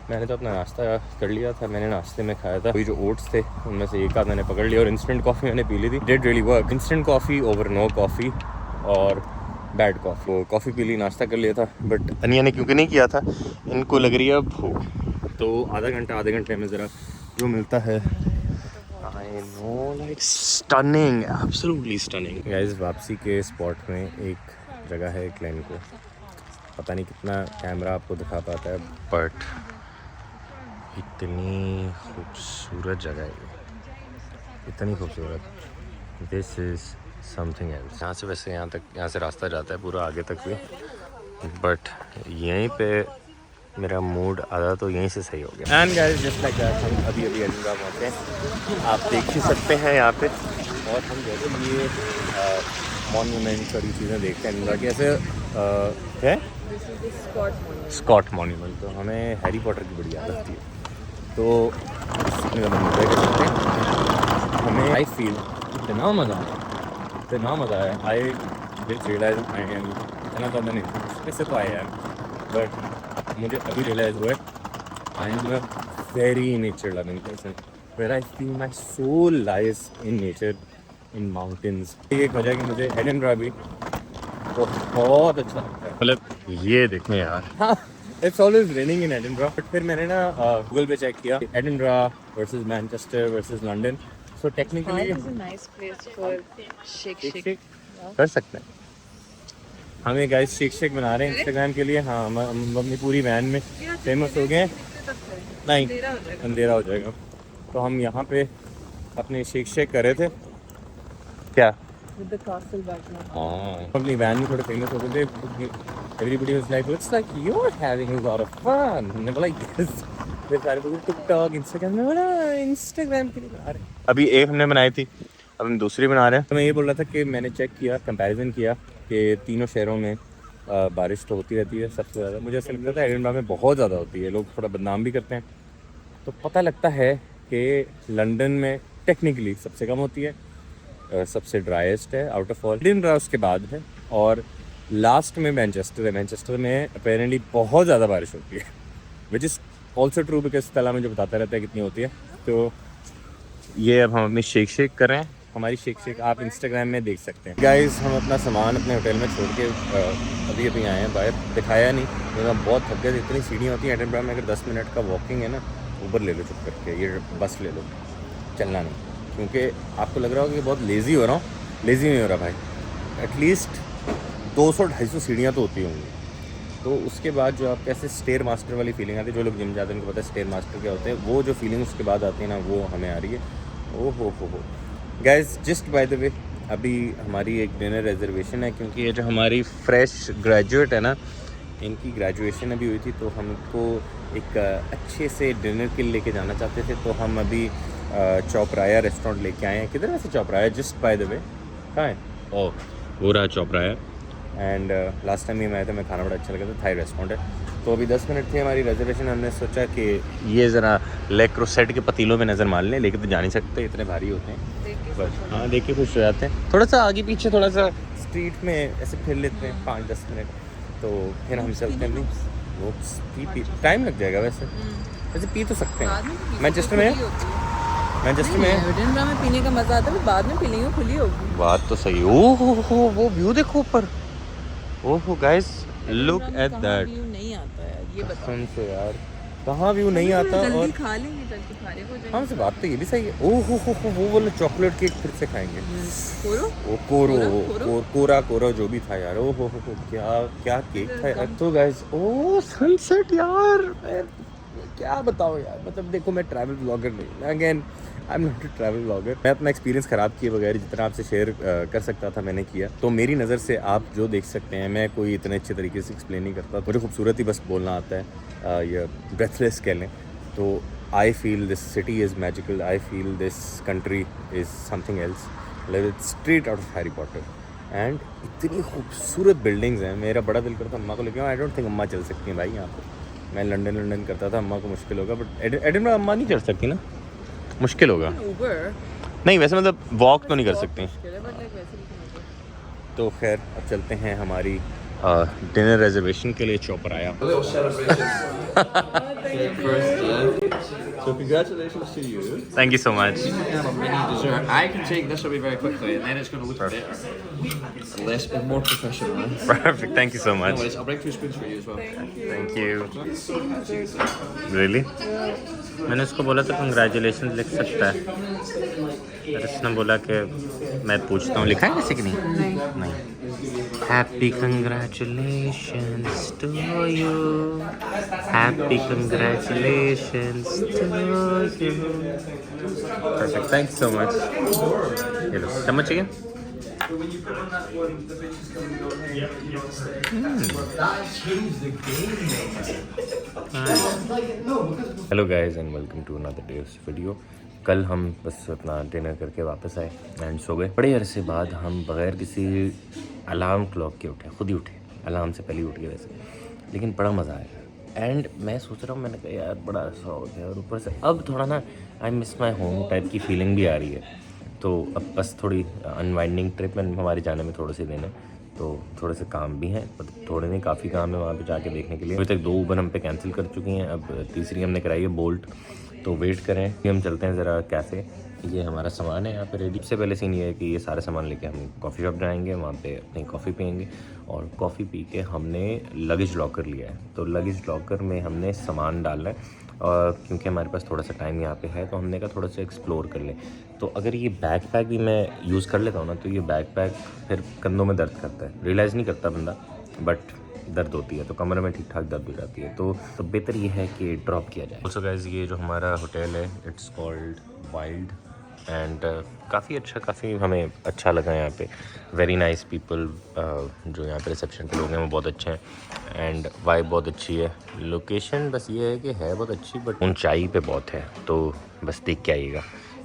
मैंने तो अपना नाश्ता कर लिया था। मैंने नाश्ते में खाया था वही जो ओट्स थे, उनमें से एक आध मैंने पकड़ लिया, और इंस्टेंट कॉफ़ी मैंने पी ली थी। Did really work. Instant coffee over no coffee और बैड कॉफ़ी। कॉफ़ी पी ली, नाश्ता कर लिया था, बट अनिया ने क्योंकि नहीं किया था, इनको लग रही है भूख। तो आधे घंटे में ज़रा जो मिलता है, I know, like stunning, absolutely stunning. Guys वापसी के स्पॉट में एक जगह है क्लैन को, पता नहीं कितना कैमरा आपको दिखा पाता है, बट इतनी खूबसूरत जगह है ये, इतनी खूबसूरत। This is something else. यहाँ से वैसे यहाँ से रास्ता जाता है पूरा आगे तक भी, बट यहीं पे मेरा मूड आधा तो यहीं से सही हो गया। And guys just like that हम अभी एडिनबरा पहुँचे हैं, आप देख ही सकते हैं यहाँ पे। और हम जैसे ये मॉन्यूमेंट्स और ये चीज़ें देखते हैं एडिनबरा की, ऐसे है स्कॉट मॉन्यूमेंट, तो हमें हैरी पॉटर की बड़ी याद आती है। तो इसमें हम एंजॉय कर सकते हैं। हमें आई फील इतना मज़ा आया, I did realise I am इतना तो नहीं इससे तो आया है, बट मुझे अभी रियलाइज हुआ I am a very nature loving person, where I feel my soul lies in nature, in mountains. एक वजह कि मुझे एडिनबरा भी बहुत अच्छा लगता है। मतलब ये देखें यार, हाँ it's always raining in Edinburgh, but फिर मैंने ना गूगल पे चेक किया, Edinburgh versus Manchester versus London, so technically कर सकते हैं। हम ये गाइस शेक बना रहे हैं इंस्टाग्राम के लिए। हाँ हम अपनी पूरी वैन में फेमस हो गए। नहीं अंधेरा हो जाएगा, तो हम यहाँ पे अपने शेक कर रहे थे। क्या with the castle background. हाँ अपनी वैन में थोड़े फेमस हो गए थे। Everybody was like, looks like you're having a lot of fun. मैंने बोला yes. फिर सारे लोग टिकटॉक इंस्टाग्राम में बोला इंस्टाग्राम के लिए बना रहे। अभी एक हमने बनाई थी, अब हम दूसरी बना रहे हैं। तो मैं ये बोल रहा था कि मैंने चेक किया, कंपैरिजन किया कि तीनों शहरों में बारिश तो होती रहती है सबसे ज़्यादा। मुझे ऐसा लगता था एडिनबरा में बहुत ज़्यादा होती है, लोग थोड़ा बदनाम भी करते हैं। तो पता लगता है कि लंदन में टेक्निकली सबसे कम होती है, सबसे ड्राइस्ट है आउट ऑफ ऑल। एडिनबरा उसके बाद है, और लास्ट में मैनचेस्टर है। मैनचेस्टर में अपेरेंटली बहुत ज़्यादा बारिश होती है, which is also true because तला में जो बताता रहता है कितनी होती है। तो ये अब हम अपनी शेक कर रहे हैं। हमारी शेक आप इंस्टाग्राम में देख सकते हैं। गाइस हम अपना सामान अपने होटल में छोड़ के अभी आए हैं बाहर, दिखाया नहीं क्योंकि हम बहुत थक गए थे। इतनी सीढ़ियाँ होती हैं एडिनबरा में, अगर 10 मिनट का वॉकिंग है ना, ऊबर ले लो चुप करके, ये बस ले लो, चलना नहीं। क्योंकि आपको लग रहा होगा कि बहुत लेज़ी हो रहा हूँ, लेज़ी नहीं हो रहा भाई। एटलीस्ट 200-250 सीढ़ियाँ तो होती होंगी। तो उसके बाद जो आप कैसे स्टेयर मास्टर वाली फीलिंग आती है, जो लोग जिम जाते हैं उनको पता है स्टेयर मास्टर क्या होते हैं, वो जो फीलिंग उसके बाद आती है ना, वो हमें आ रही है। ओ हो गाइस जस्ट बाय द वे अभी हमारी एक डिनर रिजर्वेशन है, क्योंकि ये जो हमारी फ्रेश ग्रेजुएट है ना, इनकी ग्रेजुएशन अभी हुई थी, तो हमको एक अच्छे से डिनर के लिए लेके जाना चाहते थे, तो हम अभी चौपराया रेस्टोरेंट लेके आए हैं। किधर वैसे चौपराया, जस्ट बाय द वे कहाँ है? ओह वो रहा चौपराया। एंड लास्ट टाइम ही मैं आया था, मैं खाना बड़ा अच्छा लगा था, थाई रेस्टोरेंट है। तो अभी 10 मिनट थी हमारी रिजर्वेशन, हमने सोचा कि ये ज़रा ले क्रोसेट के पतीलों में नज़र मार लें, लेके तो जा नहीं सकते, इतने भारी होते हैं। बस हाँ, देख के खुश हो जाते हैं। थोड़ा सा आगे पीछे थोड़ा सा स्ट्रीट में ऐसे फिर लेते हैं 5-10 मिनट, तो फिर हम चलते हैं। वो पी टाइम लग जाएगा वैसे पी तो सकते हैं। मैनचेस्टर में एडिनबरा में पीने का मज़ा आता है, बाद में पी लेंगे, खुली होगी। बात तो सही। ओहो वो व्यू देखो ऊपर। ओहो guys look at that. View नहीं आता है ये बताओ। कसम से यार कहाँ व्यू नहीं आता। और खा लेंगे, जल्दी खाने को जाएंगे। हमसे बात तो ये भी सही है। ओहो हो वो वाला चॉकलेट केक फिर से खाएंगे। कोरा जो भी था यार। ओहो हो क्या केक था यार। तो गाइस ओ सनसेट यार, क्या बताओ यार। मतलब देखो मैं ट्रैवल ब्लॉगर नहीं, again I am not a travel blogger. मैं अपना एक्सपीरियंस ख़राब किए बगैर जितना आपसे शेयर कर सकता था मैंने किया। तो मेरी नज़र से आप जो देख सकते हैं, मैं कोई इतने अच्छे तरीके से एक्सप्लेन नहीं करता, मुझे खूबसूरत ही बस बोलना आता है, या ब्रेथलेस कह लें। तो आई feel this city is magical, I feel this country is something else, like straight out of Harry Potter. And इतनी खूबसूरत बिल्डिंग्स हैं, मेरा बड़ा दिल करता अम्मा को लेके। आई डोंट थिंक अम्मा चल सकती हैं भाई यहाँ पर। मैं लंदन करता था, अम्मा को मुश्किल होगा, बट एडिनबरा अम्मा नहीं चल सकती ना, मुश्किल होगा। नहीं वैसे मतलब वॉक तो नहीं कर सकते। तो खैर अब चलते हैं हमारी डिनर रिजर्वेशन के लिए चौपराया। So congratulations to you. Thank you so much. Mini dessert. I can take this away very quickly, and then it's going to look better. Less, more professional. Perfect, thank you so No much. worries, I'll bring 2 spoons for you as well. Thank you. Really मैंने उसको बोला था congratulation लिख सकता है, पर उसने बोला कि मैं पूछता हूँ लिखा है वैसे कि नहीं। Happy congratulations to you, happy congratulations to you. Perfect, thank you so much. ये लो चम्मच चाहिए। Hello guys and welcome to another day of video. कल हम बस अपना डिनर करके वापस आए एंड सो गए। बड़े अरसे बाद हम बग़ैर किसी अलार्म क्लॉक के उठे, खुद ही उठे, अलार्म से पहले ही उठ गए वैसे, लेकिन बड़ा मज़ा आया। एंड मैं सोच रहा हूँ, मैंने कहा यार बड़ा अच्छा हो गया, और ऊपर से अब थोड़ा ना I miss my home type की फीलिंग भी आ रही है। तो अब बस थोड़ी अनवाइंडिंग ट्रिप में हमारे जाने में थोड़े से दिन है, तो थोड़े से काम भी हैं, थोड़े नहीं काफ़ी काम है वहाँ पे जाके देखने के लिए। अभी तक 2 ऊबर हम पे कैंसिल कर चुकी हैं, अब तीसरी हमने कराई है बोल्ट, तो वेट करें कि हम चलते हैं ज़रा कैफ़े। ये हमारा सामान है यहाँ पे रेडी। सबसे पहले सीन ये है कि ये सारे सामान लेके हम कॉफ़ी शॉप जाएंगे, वहाँ पे अपनी कॉफ़ी पियेंगे, और कॉफ़ी पी के हमने लगेज लॉकर लिया है, तो लगेज लॉकर में हमने सामान डालना है। और क्योंकि हमारे पास थोड़ा सा टाइम यहाँ पे है, तो हमने कहा थोड़ा सा एक्सप्लोर कर लें। तो अगर ये बैक पैक भी मैं यूज़ कर लेता हूँ ना, तो ये बैक पैक फिर कंधों में दर्द करता है, रियलाइज़ नहीं करता बंदा, बट दर्द होती है, तो कमर में ठीक ठाक दर्द हो जाती है। तो बेहतर ये है कि ड्रॉप किया जाए। ऑल्सो गाइस ये जो हमारा होटल है, इट्स कॉल्ड वाइल्ड, एंड काफ़ी अच्छा, काफ़ी हमें अच्छा लगा यहाँ पे। वेरी नाइस पीपल, जो यहाँ पे रिसेप्शन के लोग हैं वो बहुत अच्छे हैं, एंड वाइब बहुत अच्छी है। लोकेशन बस ये है कि है बहुत अच्छी, बट ऊंचाई पे बहुत है, तो बस देख के आइएगा।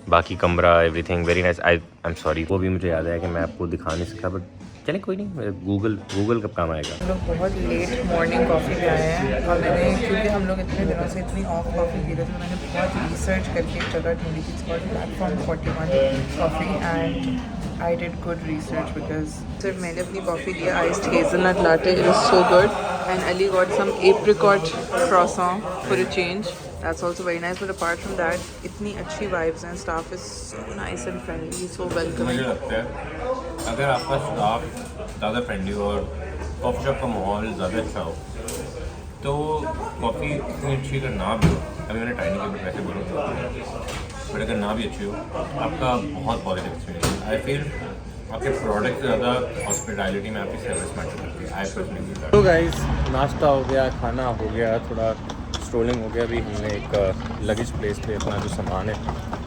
बाकी कमरा everything very nice. I am sorry, वो भी मुझे याद आया कि मैं आपको दिखा नहीं सका, बट चलिए कोई नहीं, गूगल कब काम आएगा। हम लोग बहुत लेट मॉर्निंग कॉफ़ी पे आए हैं, और मैंने क्योंकि हम लोग इतने दिनों से इतनी ऑफ कॉफ़ी पी रहे थे, मैंने बहुत रिसर्च करके एक जगह ढूंढी थी, it's called platform 41 coffee, and I did good research because सिर्फ मैंने अपनी कॉफ़ी लिया iced hazelnut latte, it is so good, and Ali got some apricot croissant for a change, that's also very nice, but apart from that इतनी अच्छी vibes हैं, staff is so nice and friendly, so welcoming। मुझे लगता है अगर आपका staff ज़्यादा friendly हो और कॉफ़ी शॉप का माहौल ज़्यादा अच्छा हो, तो कॉफ़ी इतनी अच्छी अगर ना भी हो, अभी मैंने ट्राई नहीं किया बट वैसे बोलूँगा, बट अगर ना भी अच्छी हो, आपका बहुत पॉजिटिव एक्सपीरियंस। आई फील आपके प्रोडक्ट से ज़्यादा हॉस्पिटैलिटी में आपकी सर्विस मैटर करती है। I personally. तो गाइस नाश्ता हो गया, खाना हो गया, थोड़ा स्ट्रोलिंग हो गया। अभी हमने एक लगेज प्लेस पे अपना जो सामान है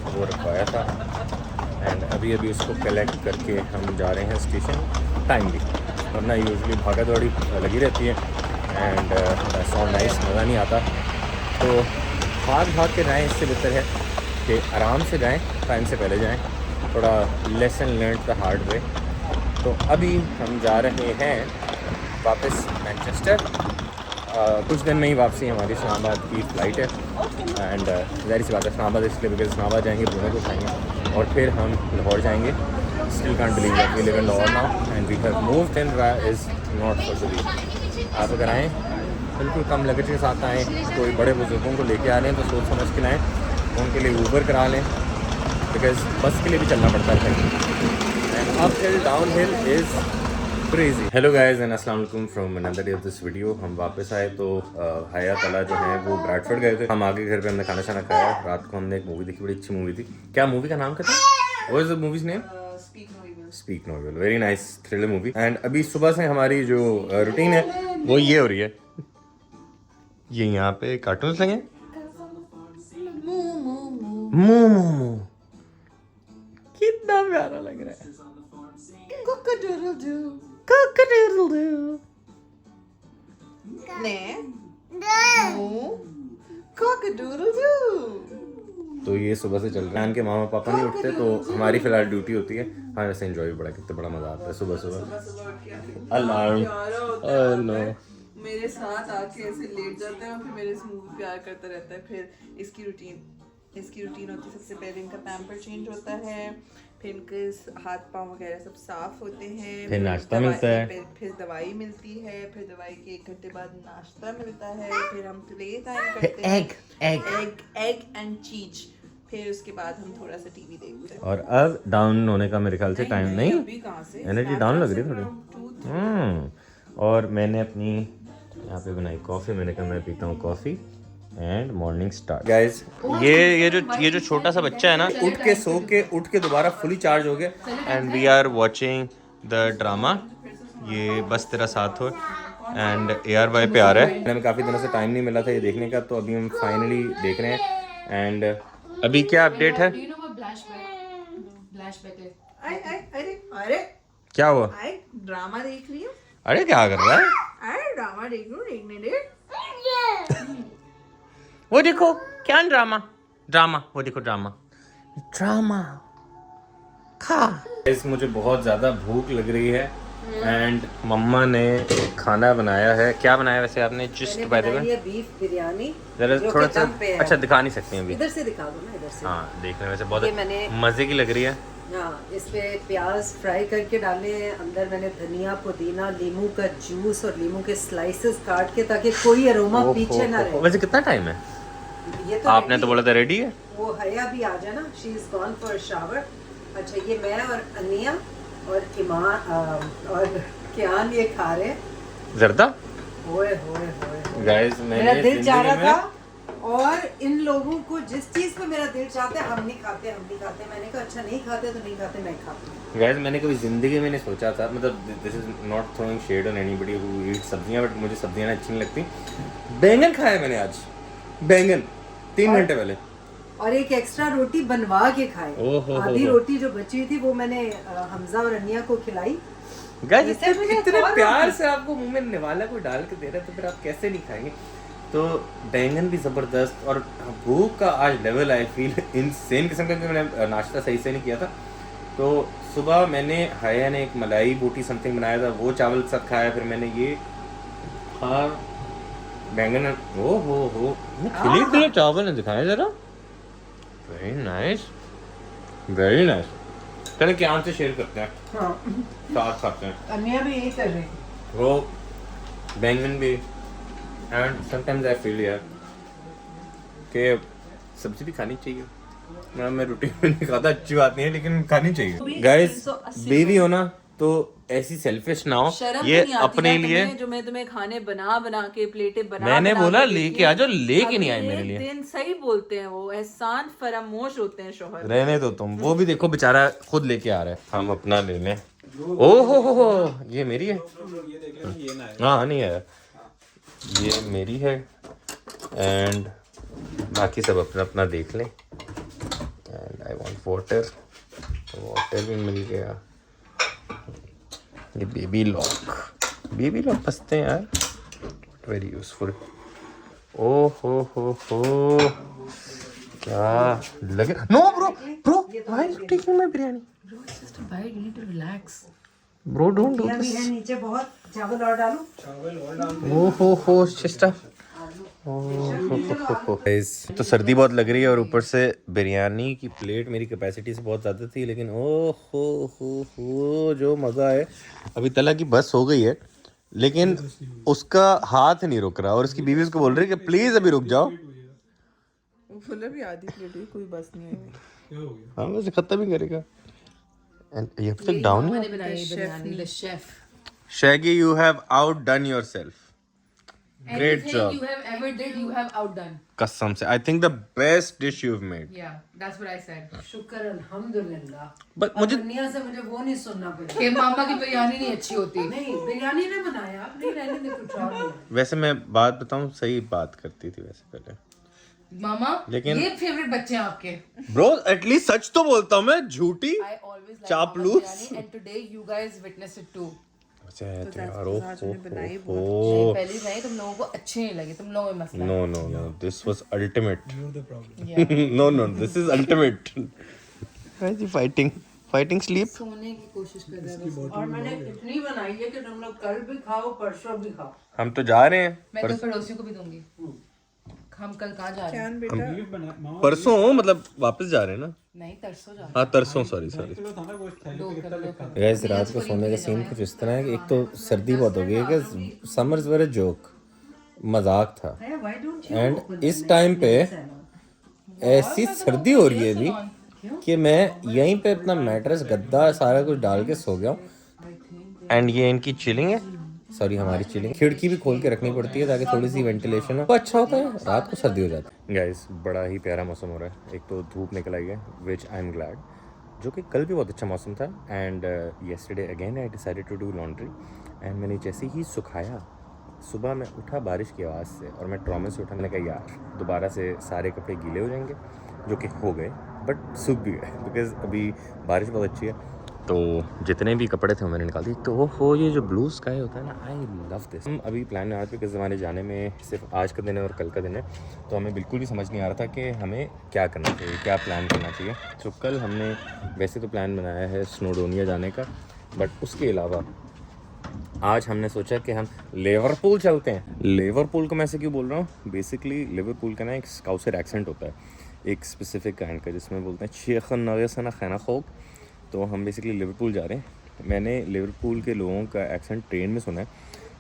वो रखवाया था, एंड अभी उसको कलेक्ट करके हम जा रहे हैं स्टेशन टाइमली, वरना यूजुअली भागा दौड़ी लगी रहती है। एंड दैट्स ऑल नाइस, मज़ा नहीं आता। तो भाग के जाएँ, इससे बेहतर है कि आराम से जाएँ, टाइम से पहले जाएँ, थोड़ा lesson learn the hard way. तो अभी हम जा रहे हैं वापस मैनचेस्टर। कुछ दिन में ही वापसी हमारी इस्लामाबाद की फ़्लाइट है एंड ज़ाहिर सी बात है इस्लामाबाद इसलिए बिकॉज इस्लामाबाद जाएंगे, ब्रूनो को खाएंगे और फिर हम लाहौर जाएंगे। Still can't believe that we live in Lahore now and we have moved in is not for the week. आप अगर आएँ बिल्कुल कम लगेज के साथ आएँ, कोई बड़े बुजुर्गों को लेके आ रहे हैं तो सोच समझ के लाएँ, उनके लिए ऊबर करा लें बिकॉज बस के लिए भी चलना पड़ता है and up hill down hill is crazy. Hello guys and अस्सलाम वालेकुम from another day of this video. हम वापस आए तो हयात अला जो है वो ब्रैडफोर्ड गए थे। हम आगे घर पे हमने खाना शाना खाया। रात को हमने एक मूवी देखी, बड़ी अच्छी मूवी थी। क्या मूवी का नाम क्या था? What is the movie's name? Speak No Evil. Very nice thriller movie. And अभी सुबह से हमारी जो रूटीन है वो ये हो रही है, ये यहाँ पे कार्टून्स लगे कितना प्यारा लग रहा है। तो ये सुबह से चल रहा है। के मामा पापा नहीं उठते तो हमारी फिलहाल ड्यूटी होती है। हाँ वैसे एंजॉय भी बड़ा, कितना बड़ा मजा आता है सुबह सुबह। अलार्म मेरे साथ आके ऐसे लेट जाते हैं और फिर मेरे से मुंह प्यार करता रहता है। फिर इसकी रूटीन होती है, सबसे पहले इनका पैम्पर चेंज होता है, फिर इनके हाथ पाँव वगैरह सब साफ होते हैं, फिर नाश्ता मिलता है, फिर दवाई मिलती है, फिर दवाई के 1 घंटे बाद नाश्ता मिलता है, फिर हम प्ले टाइम करते हैं, एग एंड चीज, फिर उसके बाद हम थोड़ा सा टीवी देखते हैं। और अब डाउन होने का मेरे ख्याल से टाइम नहीं, अभी कहाँ से एनर्जी डाउन लग रही है थोड़ी। और मैंने अपनी यहाँ पे बनाई कॉफ़ी। मैंने कहा मैं पीता हूँ coffee and morning start. Guys ये जो छोटा सा बच्चा है ना, उठ के दोबारा फुली चार्ज हो गया and we are watching the drama ये बस तेरा साथ हो एंड ARY पे आ रहा है। हमें काफ़ी दिनों से टाइम नहीं मिला था ये देखने का, तो अभी हम फाइनली देख रहे हैं। एंड अभी क्या अपडेट है? अरे क्या हुआ? ड्रामा देख रही हूँ। अरे क्या कर रहा है? अरे ड्रामा देख लूँ, देखने दे। वो देखो क्या ड्रामा वो देखो ड्रामा खा। मुझे बहुत ज़्यादा भूख लग रही है एंड मम्मा ने खाना बनाया है। क्या बनाया वैसे आपने? Just by the way beef biryani जरा थोड़ा सा अच्छा दिखा नहीं सकते अभी, इधर से दिखा दो ना, इधर से। हाँ देखने में से बहुत मज़े की लग रही है। हाँ, इस पे प्याज फ्राई करके डाले हैं, अंदर मैंने धनिया पुदीना लीमू का जूस और लीमू के स्लाइसेस काट के, ताकि कोई अरोमा पीछे ना रहे। वैसे कितना टाइम है? ये तो आपने तो बोला था रेडी है। वो हया भी आ जाना, she is gone for shower. अच्छा ये मैं और अनिया और ईमान और कियान ये खा रहे हैं जर्दा। होए होए होए गाइस मेरा दिल चाह रहा था, और इन लोगों को जिस चीज पे मेरा दिल चाहता है हम नहीं खाते। मैंने कहा अच्छा नहीं खाते तो नहीं खाते, मैं खाता हूं। गाइस मैंने कभी जिंदगी में नहीं सोचा था, मतलब this is not throwing shade on anybody who eats सब्जियां, बट मुझे सब्जियां अच्छी नहीं लगती। बैंगन खाया मैंने आज, बैंगन 3 घंटे पहले, और एक एक्स्ट्रा रोटी बनवा के खाए। आधी रोटी जो बची हुई थी वो मैंने हमजा और अनिया को खिलाई। गाइस इतने प्यार से आपको मुंह में निवाला कोई डाल के दे रहा है तो फिर आप कैसे नहीं खाएंगे? तो बैंगन भी ज़बरदस्त और भूख का आज लेवल आई फील इनसेन किस्म का, क्योंकि मैंने नाश्ता सही से नहीं किया था। तो सुबह मैंने हया ने एक मलाई बोटी समथिंग बनाया था, वो चावल के साथ खाया। फिर मैंने ये खा बैंगन। हो खिले चावल ने दिखाया जरा। Very nice. चलो क्या से शेयर करते हैं, साथ खाते हैं। अनिया भी यही कर रही वो बैंगन भी। एंड समटाइम्स आई फील यार कि सब्जी भी खानी चाहिए। मैं रूटीन में नहीं खाता, अच्छी बात नहीं है, लेकिन खानी चाहिए। गाइस बेबी हो ना तो ऐसी सेल्फिश ना हो, ये अपने लिए जो मैं तुम्हें खाने बना के प्लेटें बना मैंने बोला लेके आ जाओ, लेके नहीं आए मेरे लिए। दिन सही बोलते हैं, वो एहसान फरामोश होते हैं शोहर। रहने दो तुम, वो भी देखो बेचारा खुद लेके आ रहा है। हम अपना ले लें। ओ हो ये मेरी है। हाँ नहीं है, ये मेरी है एंड बाकी सब अपना अपना देख लें। एंड आई वांट वाटर भी मिल गया। ये बेबी लॉक बसते हैं यार, वेरी यूजफुल। ओ हो क्या लगे। No bro why are you taking my biryani? Bro, it's just a bite. You need to relax. Bro don't do भी दिस। है नीचे बहुत, चावल और डालो। ओ हो सिस्टर। तो सर्दी बहुत लग रही है और ऊपर से बिरयानी की प्लेट मेरी कैपेसिटी से बहुत ज़्यादा थी, लेकिन ओ हो जो मज़ा है। अभी तला की बस हो गई है लेकिन उसका हाथ नहीं रुक रहा और उसकी बीवी उसको बोल रही है कि प्लीज़ अभी रुक जाओ। वो बोला भी आधी प्लेट हुई, कोई बस नहीं आई। हाँ वैसे ख़त्म ही करेगा। And you have to take down. मैंने बनाई biryani, the chef. Shaggy, you have outdone yourself. Great Anything job. you have ever did, you have outdone. कसम से I think the best dish you've made. Yeah, that's what I said. शुक्र अल्हम्दुलिल्लाह। But मुझे दुनिया से मुझे वो नहीं सुनना पड़ा। कि मामा की बिरयानी नहीं अच्छी होती। नहीं, बिरयानी ने बनाया, आप नहीं रहने दे कुछ और नहीं। वैसे मैं बात बताऊं, सही बात करती थी वैसे पहले। मामा, लेकिन- ये फेवरेट बच्चे हैं आपके। Bro, एटलीस्ट सच तो बोलता हूँ मैं, झूठी। I always like चापलूस। Mama's biryani and today you guys witness it too. अच्छा है तो यार, नहीं, ओ पहली नहीं, तुम लोगों को अच्छे नहीं लगे, तुम लोगों में मसला है। no, this was ultimate. Yeah. No, this is ultimate. Why is he fighting sleep? सोने की कोशिश कर रहे हैं। और मैंने इतनी बनाई है कि तुम लोग कल भी खाओ, परसों भी खाओ। हम तो जा रहे हैं मैं तो पड़ोसियों को भी दूंगी। हम कल कहाँ जा रहे हैं? परसों, मतलब वापस जा रहे हैं ना। नहीं, तरसों जा रहे हाँ तरसों, सॉरी। हैं। 2 किलो। गैस रात को सोने का सीन कुछ इस तरह है कि एक तो सर्दी बहुत हो गई है कि समर्स वर अ जोक, मजाक था। Why don't you एंड इस टाइम पे ऐसी सर्दी हो रही है अभी कि मैं यहीं पे अपना मैट्रेस गद्दा सारा कुछ डाल के सो गया हूँ। एंड ये इनकी चिलिंग है, सॉरी हमारी चिलिंग। खिड़की भी खोल के रखनी पड़ती है ताकि थोड़ी सी वेंटिलेशन हो, तो अच्छा होता है। रात को सर्दी हो जाती है। गाइस बड़ा ही प्यारा मौसम हो रहा है। एक तो धूप निकल आई है, विच आई एम ग्लैड, जो कि कल भी बहुत अच्छा मौसम था। And yesterday again I decided to do laundry. And मैंने जैसे ही सुखाया, सुबह मैं उठा बारिश की आवाज़ से और मैं ट्रॉमे से उठा। मैंने कहा यार दोबारा से सारे कपड़े गीले हो जाएंगे, जो कि हो गए, बट सूख भी गए बिकॉज अभी बारिश बहुत अच्छी है। तो जितने भी कपड़े थे वो मैंने निकाल दिए। तो हो ये जो ब्लू स्काई होता है ना, आई लव दिस। हम अभी प्लान आ रहे थे बिकॉज हमारे जाने में सिर्फ आज का दिन है और कल का दिन है, तो हमें बिल्कुल भी समझ नहीं आ रहा था कि हमें क्या करना चाहिए, क्या प्लान करना चाहिए। तो कल हमने वैसे तो प्लान बनाया है स्नोडोनिया जाने का, बट उसके अलावा आज हमने सोचा कि हम लिवरपूल चलते हैं। लिवरपूल को मैं ऐसे क्यों बोल रहा हूँ, बेसिकली लिवरपूल का ना एक स्काउसर एक्सेंट होता है, एक स्पेसिफिक काइंड का, जिसमें बोलते हैं शेखन नवेसना खैना खोक। तो हम बेसिकली लिवरपूल जा रहे हैं। मैंने लिवरपूल के लोगों का एक्सेंट ट्रेन में सुना है,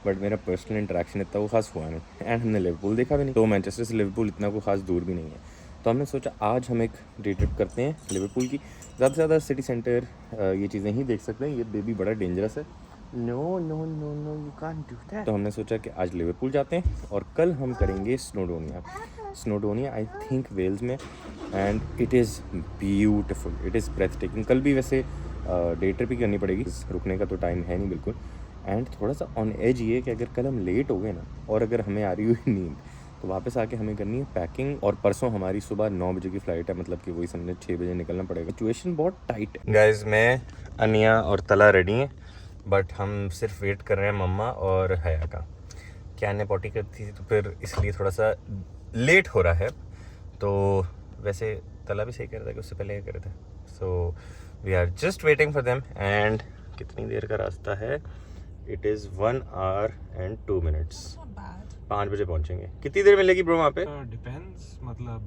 बट मेरा पर्सनल इंटरेक्शन इतना वो खास हुआ नहीं। एंड हमने लिवरपूल देखा भी नहीं, तो मैनचेस्टर से लिवरपूल इतना कोई खास दूर भी नहीं है। तो हमने सोचा आज हम एक डे ट्रिप करते हैं लिवरपूल की। ज़्यादा से ज़्यादा सिटी सेंटर ये चीज़ें ही देख सकते हैं। ये बेबी बड़ा डेंजरस है, no you can't do that. तो हमने सोचा कि आज लिवरपूल जाते हैं और कल हम करेंगे Snowdonia. Snowdonia I think Wales में, and it is beautiful, it is breathtaking. कल भी वैसे डे ट्रिप ही करनी पड़ेगी, रुकने का तो टाइम है नहीं बिल्कुल। एंड थोड़ा सा ऑन एज ये कि अगर कल हम लेट हो गए ना, और अगर हमें आ रही हुई नींद, तो वापस आके हमें करनी है पैकिंग। और परसों हमारी सुबह 9 बजे की फ़्लाइट है, मतलब कि वही समझे 6 बजे निकलना पड़ेगा। सिचुएशन बहुत टाइट है। गाइस मैं, अनिया और तला रेडी हैं, बट हम सिर्फ वेट कर रहे हैं मम्मा और हया का। क्या ने पॉटी करती थी तो फिर इसलिए थोड़ा सा लेट हो रहा है। तो वैसे तला भी सही कर रहा था कि उससे पहले कर रहे थे। So we are just waiting for them. And कितनी देर का रास्ता है? It is 1 hour and 2 minutes। 5 बजे पहुंचेंगे। कितनी देर मिलेगी ब्रो वहाँ पे? डिपेंड्स, मतलब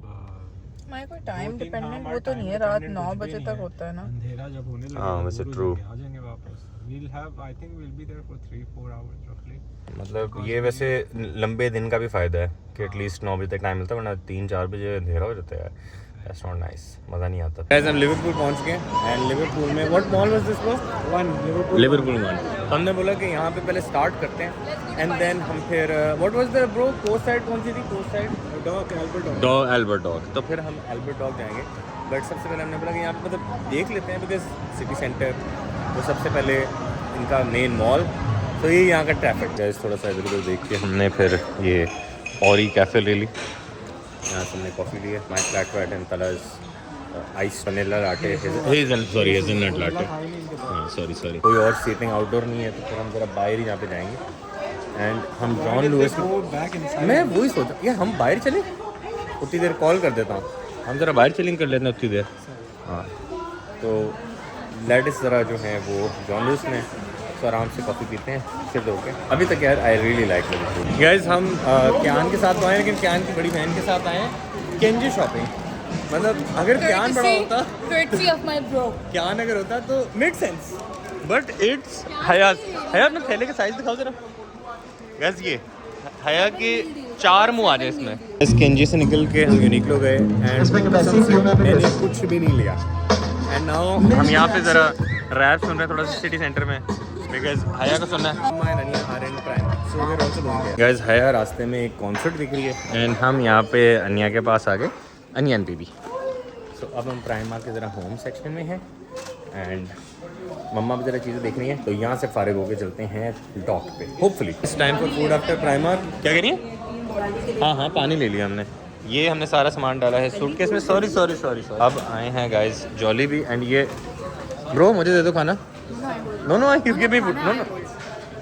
हमारे कोई टाइम डिपेंडेंट वो तो नहीं है, रात 9 बजे तक होता है ना। अंधेरा जब होने लगे हाँ, वैसे true। आ जाएंगे वापस। We'll have, I think we'll be there for 3-4 hours roughly। मतलब ये वैसे लंबे दिन का भी फ़ायदा है कि एटलीस्ट 9 बजे तक टाइम मिलता है, वरना 3-4 बजे अंधेरा हो जाता है यार। दैट्स नॉट नाइस, मज़ा नहीं आता। गाइस हम लिवरपूल पहुंच गए। एंड लिवरपूल में what mall was this bro? Liverpool 1। हमने बोला कि यहाँ पे पहले स्टार्ट करते हैं एंड देन हम फिर what was the bro coast side, कौन सी थी कोस्ट साइड? Albert dock. तो फिर हम एल्बर्ट डॉक जाएंगे। बट सबसे पहले हमने बोला कि यहाँ पे मतलब देख लेते हैं, बिकॉज सिटी सेंटर तो सबसे पहले इनका मेन मॉल, तो ये यहाँ का ट्रैफिक है। थोड़ा सा इधर उधर देख के हमने फिर ये औरी कैफ़े ले ली। यहाँ से हमने कॉफ़ी ली है, my flat white and Talha's ice vanilla latte, hazelnut latte. हाँ सॉरी कोई और सीटिंग आउटडोर नहीं है, तो फिर हम ज़रा बाहर ही यहाँ पे जाएंगे। एंड हम John Lewis Go back inside. मैं वही सोचा यार हम बाहर चले उतनी देर कॉल कर देता हूँ हम ज़रा बाहर चिलिंग कर लेते हैं उतनी देर हाँ तो लेडिस ज़रा जो है वो जॉन लुइस में तो आराम से कॉफ़ी पीते हैं फिर दो के अभी तक यार आई रियली लाइक गाइस हम क्यान के साथ तो आए लेकिन क्यान की बड़ी बहन के साथ आए हैं केंजी शॉपिंग मतलब अगर क्यान बड़ा होता courtesy of my bro. क्यान अगर होता तो मेक सेंस बट इट्स हयात हयात में थैले का साइज दिखाओ जरा गैस ये हया के 4 मुंह आ जाए इसमें इस केंजी से निकल के हम यूनिक्लो गए एंड मैंने कुछ भी नहीं लिया एंड नाउ हम यहाँ पे ज़रा रैप सुन रहे हैं थोड़ा सा सिटी सेंटर में बिकॉज हया को सुनना है गाइस हया रास्ते में एक कॉन्सर्ट दिख रही है एंड हम यहाँ पे अनिया के पास आ गए अनियन बेबी सो अब हम प्राइमा के ज़रा होम सेक्शन में हैं एंड मम्मा भी ज़रा चीज़ें देखनी है तो यहाँ से फारिग होकर चलते हैं डॉक पे होपफुली इस time for food after prima क्या करिए हाँ हाँ पानी ले लिया हमने ये हमने सारा सामान डाला है सूटकेस में सॉरी अब आए हैं गाइस जॉली भी एंड ये ब्रो मुझे दे दो खाना no you give me food no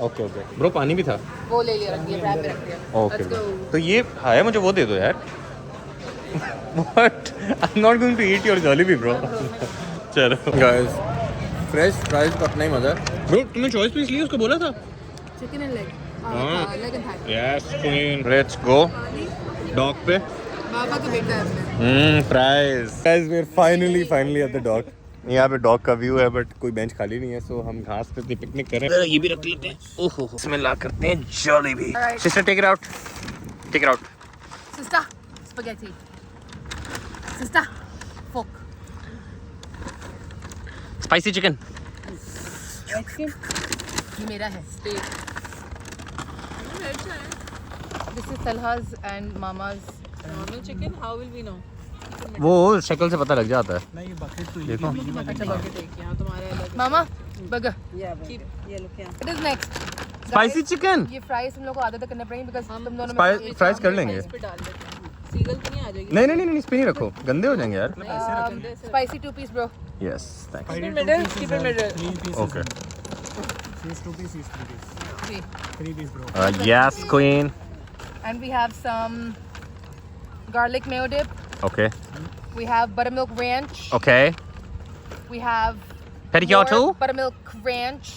okay bro पानी भी था वो ले लिया रख दिया रैप में रख दिया ओके तो ये है मुझे वो दे दो यार but I am not going to eat your Jollibee bro चलो गाइस फ्रेश फ्राइज का अपना ही मजा ब्रो तुमने चॉइस पीस ली उसको बोला था chicken and leg leg and thigh yes queen let's go dog पे बाबा तो बेटा है अपने prize guys we are finally at the dog यहाँ पे डॉग का व्यू है बट कोई बेंच खाली नहीं है सो हम घास पे पिकनिक कर रहे हैं ये भी रख लेते हैं ओहो इसमें ला करते हैं Jollibee sister take it out sister spaghetti sister folk spicy chicken ये मेरा है steak this is Talha's and mama's normal chicken how will we know वो शक्ल से पता लग जाता है नहीं बकेट तो देखो अच्छा बकेट एक यहाँ तुम्हारा अलग मामा बर्गर ये लो क्या it is next spicy chicken ये फ्राइज हम लोग को आदत करना पड़ेगी बिकॉज़ तुम दोनों में फ्राइज कर लेंगे इस पे डाल देते हैं सीगल तो नहीं आ जाएगी नहीं इस पे नहीं रखो गंदे हो जाएंगे यार spicy 2 piece bro yes thanks keep it middle keep it middle 3 pieces. Okay She's 2 pieces, 3 pieces. three 3 piece, bro. Yes क्वीन and we have some garlic mayo dip okay we have buttermilk ranch okay we have Pedicure more too? buttermilk ranch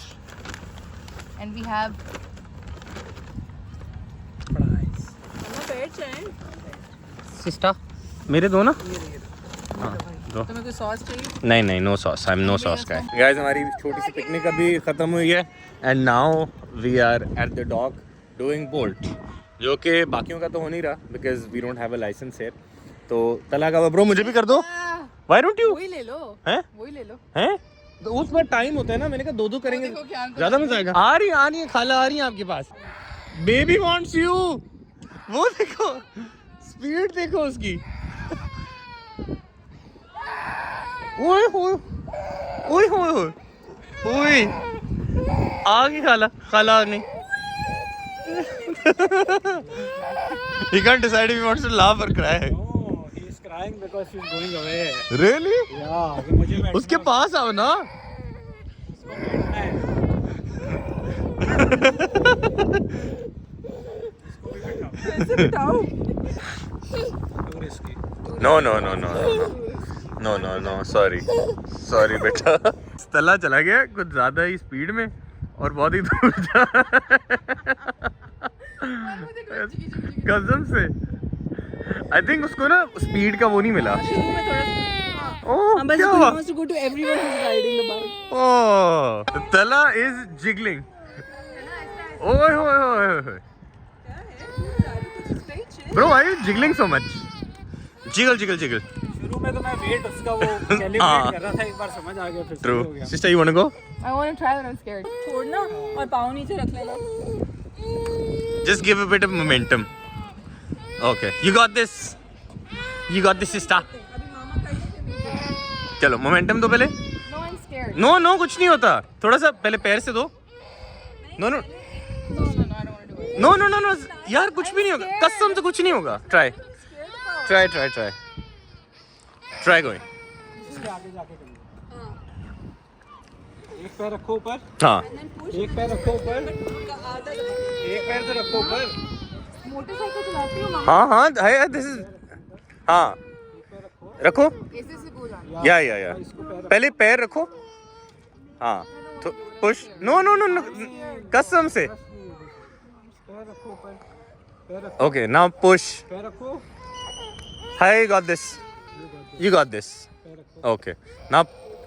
and we have sister मेरे दो ना हाँ दो तुम्हें कोई sauce चाहिए नहीं no sauce I am no sauce का गाइस हमारी छोटी सी पिकनिक अभी ख़त्म हुई है and now we are at the dock doing boat जो कि बाकियों का तो हो नहीं रहा because we don't have a license here तो तला का ब्रो मुझे भी कर दो व्हाई डोंट यू वही ले लो हैं वही ले लो हैं तो उसमें टाइम होता है ना मैंने कहा दो करेंगे देखो क्या अंकल ज़्यादा मजा आएगा आ रही है खाला आ रही है आपके पास बेबी वांट्स यू वो देखो स्पीड देखो उसकी ओए होए ओए होए ओए आ गई खाला आ गई He can't decide if he wants to laugh or cry. No, he is crying because she's going away. Really? Yeah, कि मुझे बैठना उसके पास आओ ना है। ऐसे बिठाओ Too risky. No. Sorry बेटा तला चला गया कुछ ज्यादा ही स्पीड में और बहुत ही दूर जा कसम से आई थिंक उसको ना स्पीड का वो नहीं मिला ओह क्या हुआ wants to go to everyone who's riding the bike ओह तला इज जिगलिंग ओए होए bro I you jiggling so much jiggle शुरू में तो मैं वेट उसका वो कैलिब्रेट कर रहा था एक बार समझ आ गया फिर ट्रू हो गया। Sister you want to go I want to try but I'm scared छोड़ना और पाँव नीचे रख लेना Just give a bit of momentum. Okay, you got this. You got this, sister. चलो मोमेंटम दो पहले. No I'm scared No कुछ नहीं होता. थोड़ा सा पहले पैर से दो. No no I don't want to do it no. यार कुछ भी नहीं होगा. कसम से कुछ नहीं होगा. Try going. इसके आगे जाके करेंगे। एक एक पैर रखो ऊपर, हाँ एक पैर रखो ऊपर, एक पैर तो रखो ऊपर, मोटरसाइकिल चलाती हूँ हाँ हाँ है दिस इज हाँ रखो ऐसे से go जाना। या पहले पैर रखो हाँ तो push no no no no कसम से पैर रखो ऊपर, पैर रखो, ओके नाउ पुश पैर रखो, I got this you got this okay now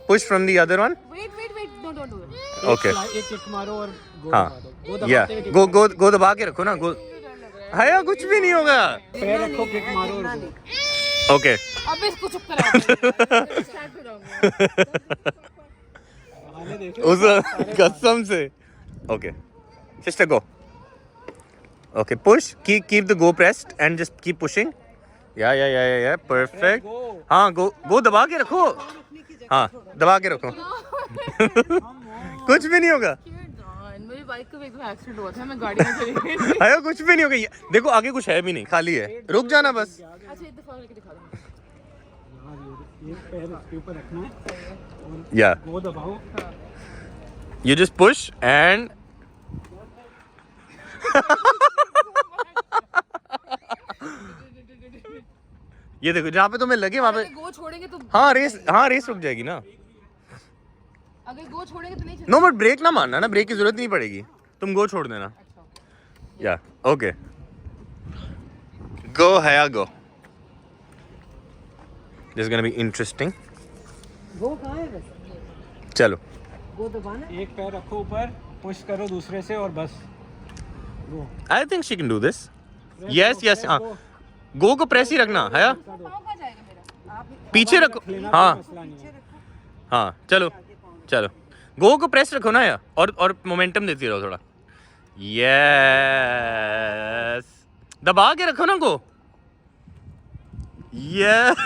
push from the other one Wait, no, don't do it. Okay एक किक मारो और गो हाँ दबा दो, गो या दबाते हुए गो गो गो दबा के रखो ना गो हाया कुछ भी नहीं होगा पैर रखो, किक मारो और गो। ओके अब इसको चुप करा स्टार्ट हो जाऊंगा। आने देखो उस कसम से okay sister go okay push keep the go pressed and just keep pushing या परफेक्ट हाँ गो दबा के रखो हाँ दबा के रखो कुछ भी नहीं होगा मेरी बाइक का एकदम एक्सीडेंट हुआ था, मैं गाड़ी में चली गई। आयो कुछ भी नहीं होगा देखो आगे कुछ है भी नहीं खाली है रुक जाना बस अच्छा एक दफा करके दिखा दो। यार एक पैर इसके ऊपर रखना है, या गो दबाओ, you just push and ये देखो जहाँ पे तुम्हें लगे वहाँ पे गो छोड़ेंगे तो हाँ रेस रुक जाएगी ना अगर गो छोड़ेंगे तो नहीं नो बट ब्रेक ना मारना ना ब्रेक की जरूरत नहीं पड़ेगी तुम गो छोड़ देना या ओके गो है go this is gonna be interesting वो कहाँ है बस चलो वो दबाना एक पैर रखो ऊपर, पुश करो दूसरे से और बस go. I think she can do this yes हाँ गो को प्रेस ही रखना है पीछे रखो हाँ मसला नहीं है। हाँ चलो चलो गो को प्रेस रखो ना यार और मोमेंटम देती रहो थोड़ा यस दबा के रखो ना गो यस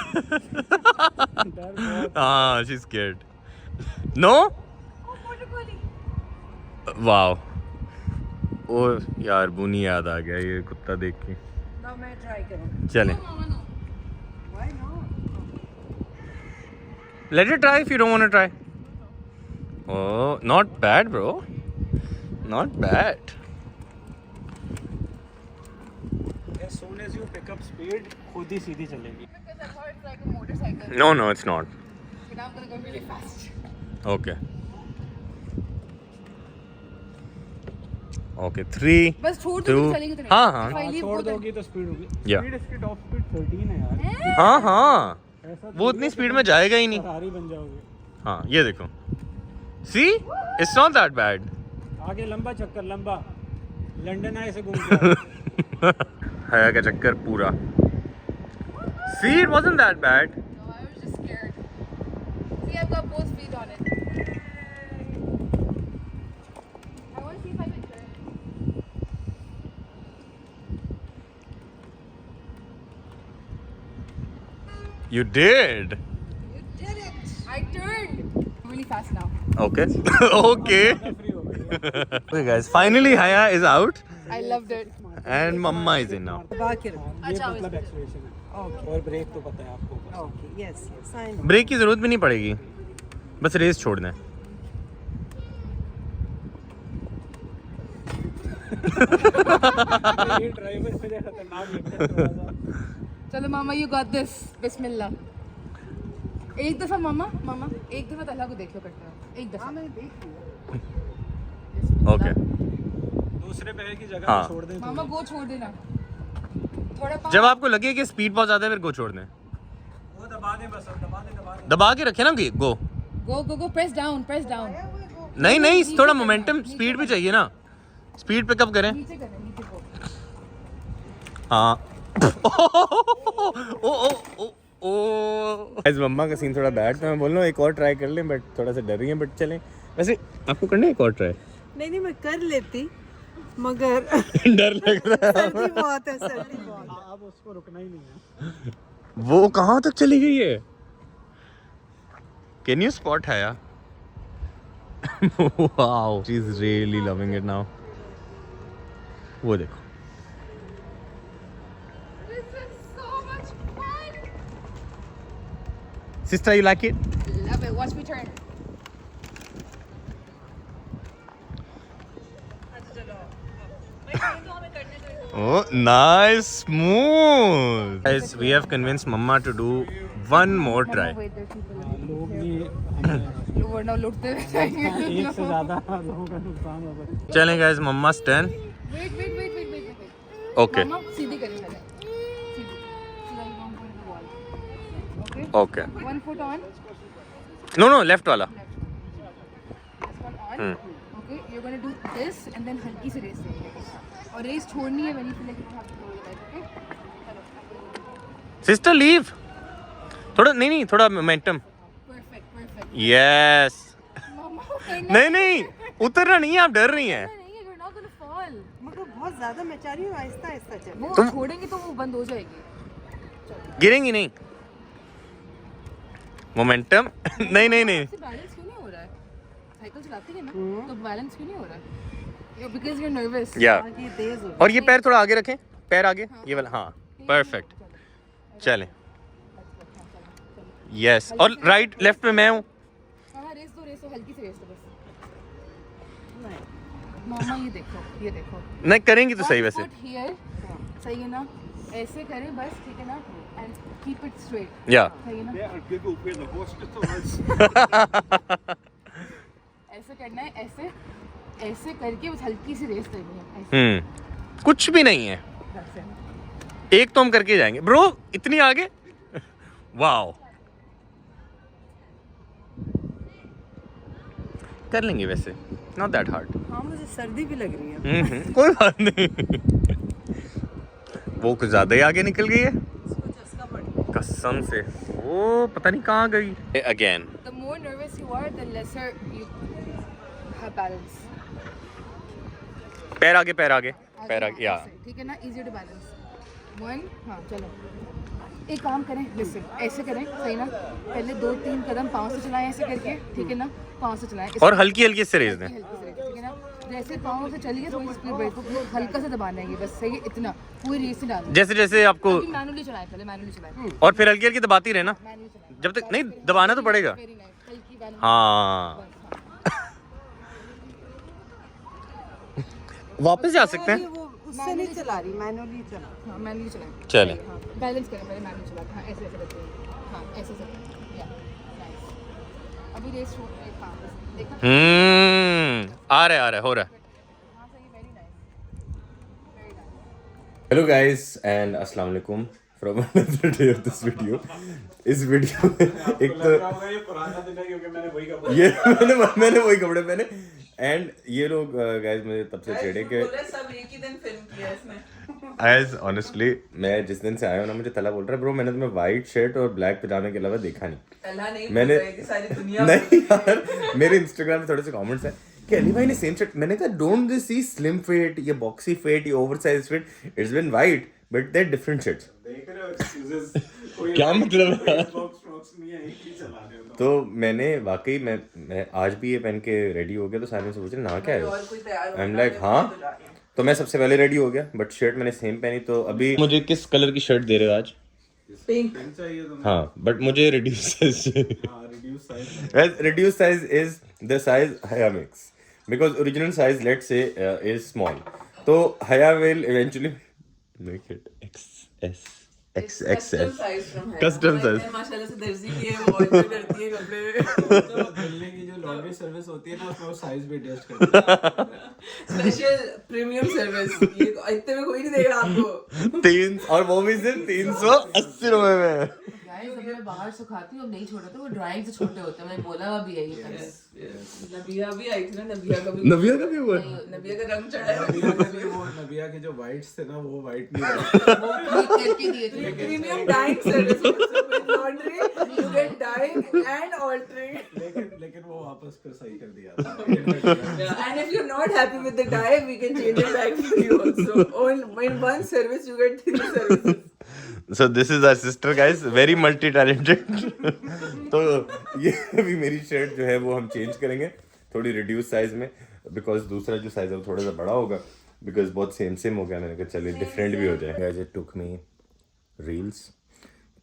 हाँ she is scared no wow ओ यार बुनी याद आ गया ये कुत्ता देख के ना मैं ट्राई करूँ चलें why not let it try if you don't want to try oh not bad bro not bad As soon as you pick up speed, खुद ही सीधी चलेगी। no no it's not Now I'm gonna go really fast. okay okay 3 बस छोड़ दो दो चलेंगे तो नहीं। हाँ हाँ If I leave, छोड़ go then- दोगी तो स्पीड होगी। Yeah. स्पीड इसकी टॉप स्पीड 13 है यार। हाँ हाँ ऐसा वो उतनी स्पीड में जाएगा ही नहीं फरारी बन जाओगे। हाँ ये देखो see it's not that bad आगे लंबा चक्कर लंबा, लंदन आए से घूम के आओ। हया का चक्कर पूरा see it wasn't that bad No, I was just scared. See, I've got both feet on it. I want to see if I can turn. you did You did it! I turned. I'm really fast now. okay okay free हो गई। okay guys finally Haya is out I loved it. and Mamma is in now दबा के रखो ये अच्छा, मतलब acceleration है। और ब्रेक तो पता है आपको। Okay yes yes I know break की जरूरत भी नहीं पड़ेगी बस रेस छोड़ना है ये ड्राइवर से खतरनाक लगता है थोड़ा सा। चलो मामा you got this. बिस्मिल्लाह. एक दफा मामा एक दफा तला को देख लो करते हो एक दफा मैंने देख लिया ओके दूसरे पैर की जगह हाँ। पे छोड़ दें मामा गो छोड़ देना थोड़ा पाँव- जब आपको लगे कि स्पीड बहुत ज्यादा है फिर गो छोड़ दें वो दबा दें बस, अब दबा दें। दबा के रखे ना गो go press down नहीं थोड़ा मोमेंटम स्पीड भी चाहिए ना स्पीड पिकअप करें नीचे करना नीचे को हाँ ओ ओ ओ ओ गाइस मम्मा का सीन थोड़ा बैड तो मैं बोल रहा हूँ एक और ट्राई कर लें बट थोड़ा सा डर रही है बट चलें वैसे आपको करना है एक और ट्राई नहीं मैं कर लेती मगर डर लग रहा है सर्दी बहुत है सर्दी बहुत है अब उसको रुकना ही नहीं है। वो कहाँ तक चली गई है कैन यू स्पॉट है यार wow she is really loving it now वो देखो sister you like it love it watch me turn Oh, nice, smooth. Guys, we have convinced Mama to do one more try. लोग भी वरना लुटते रह जाएंगे। एक से ज्यादा लोगों का नुकसान होगा। चलें guys, Mama's turn. Wait Okay. मामा सीधी करें पहले सीधी so that you don't go into the wall okay Okay. 1 foot on No, left वाला. this one on okay you're going to do this and then हल्की से रेस देंगे और race छोड़नी है when you feel like you have to throw it right okay Sister, leave. थोड़ा नहीं थोड़ा momentum. perfect Yes. मामा करना नहीं उतरना नहीं है, आप डर रही हैं. नहीं है you're not going to fall मगर बहुत ज्यादा मैं चाह रही हूँ आहिस्ता आहिस्ता चल वो छोड़ेंगे तो वो बंद हो जाएगी गिरेंगी नहीं. मोमेंटम नहीं बैलेंस क्यों नहीं हो रहा है साइकिल चलाती है ना तो बैलेंस क्यों नहीं हो रहा है बिकॉज़ यू आर नर्वस या ये तेज हो और ये पैर थोड़ा आगे रखें, पैर आगे, ये वाला, हाँ परफेक्ट. चलें. यस और राइट लेफ्ट में मैं हूँ. हाँ रेस दो हल्की से रेस दो बस मामा ये देखो नहीं करेंगी तो सही वैसे. हियर सही है ना ऐसे करें बस ठीक है ना एंड कीप इट स्ट्रेट या सही है ना ऐसे करना है ऐसे करके बस हल्की सी रेस देनी है ऐसे कुछ भी नहीं है, एक तो हम करके जाएंगे ब्रो. इतनी आगे. वाओ कर लेंगे वैसे, नॉट दैट हार्ड. हाँ मुझे सर्दी भी लग रही है कोई बात नहीं. वो कुछ ज्यादा ही आगे निकल गई है कसम से. वो पता नहीं कहाँ गई. Again the more nervous you are the lesser you have balance पैर आगे या ठीक है ना easier to balance 1 हाँ चलो एक काम करें लिसन ऐसे करें सही ना पहले 2-3 कदम पाँव से चलाएं ऐसे करके ठीक है ना पाँव से चलाएं और हल्की से रेस दें. हल्की से ठीक है ना जैसे पाँव से चलिए थोड़ी स्पीड ब्रेक को हल्का से दबाना है ये बस सही है इतना पूरी रेस नहीं डालनी जैसे आपको मैनुअली चलाएं पहले मैनुअली चलाएं और फिर हल्की दबाती रहना मैनुअली चलाएं जब तक नहीं दबाना तो पड़ेगा. वेरी नाइस हल्की बैलेंस हाँ वापस जा सकते हैं. वो उससे नहीं चला रही मैनुअली चला हाँ मैनुअली चलाएं चलें. हाँ बैलेंस करें पहले मैनुअली चलाएं हाँ ऐसे करते हैं हाँ ऐसे या नाइस अभी रेस शो हाँ बस देखा आ रहा है हो रहा है. हाँ सही very nice hello guys and अस्सलाम वालेकुम from another day of this video. इस वीडियो में एक तो ये पुराना दिन है क्योंकि मैंने वही कपड़े ये मैंने वही कपड़े पहने एंड ये लोग गाइस मुझे तब से छेड़े के सब एक ही दिन फिल्म किया इसने. एज ऑनेस्टली मैं जिस दिन से आया हूँ ना मुझे तला बोल रहा है ब्रो मैंने तुम्हें वाइट शर्ट और ब्लैक पजामे के अलावा देखा नहीं. अल्लाह नहीं मैंने बोल रहा है कि सारी दुनिया नहीं यार मेरे इंस्टाग्राम में थोड़े से कमेंट्स हैं कि अली भाई ने सेम शर्ट. मैंने कहा don't this see slim fit ये बॉक्सी फिट ये oversize fit it's been white but they different shirts. देख रहे हो एक्सक्यूजेस कोई क्या मतलब है? बॉक्स नहीं है एक ही चला रहे हो तो मैंने वाकई मैं आज भी ये पहन के रेडी हो गया तो सारे मुझसे पूछ रहे ना क्या है. और कोई तैयार आई एम लाइक हाँ तो मैं सबसे पहले रेडी हो गया बट शर्ट मैंने सेम पहनी. तो अभी मुझे किस कलर की शर्ट दे रहे हो आज? पिंक चाहिए तुम्हें. हाँ बट मुझे रिड्यूस साइज. हाँ reduce size reduce size is the size Haya mix because original size let's say is small. तो Haya will eventually make it XXS size from है Custom size. माशाल्लाह से दर्जी की है वो ऑर्डर करती है कपड़े. तो दिल्ली की जो लॉन्ड्री सर्विस होती है ना उसमें वो साइज भी एडजस्ट करती है. स्पेशल प्रीमियम सर्विस ये इतने में कोई नहीं देगा आपको. 3 और वो भी सिर्फ 380 रुपए में. गाइस जब मैं बाहर सुखाती हूँ अब नहीं छोटा तो वो ड्राइंग से छोटे होते हैं मैंने बोला अभी है ये नबिया भी आई थी ना नबिया का भी नबिया का भी हुआ. नबिया का रंग चढ़ा है. नबिया के लिए वो नबिया के जो वाइट्स थे ना वो वाइट नहीं रहे. वो ठीक करके दिए थे premium dyeing service with laundry you get dyeing and altering. लेकिन वो वापस फिर सही कर दिया था. And if you're not happy with the dye, we can change it back for you also. In one service, you get 3 services. So this is our sister guys, very multi talented. तो ये अभी मेरी shirt जो है वो हम change करेंगे थोड़ी रिड्यूस साइज में बिकॉज दूसरा जो साइज है वो थोड़ा सा बड़ा होगा बिकॉज बहुत सेम हो गया. मैंने कहा चलिए डिफरेंट भी हो जाए. Guys, it took me reels,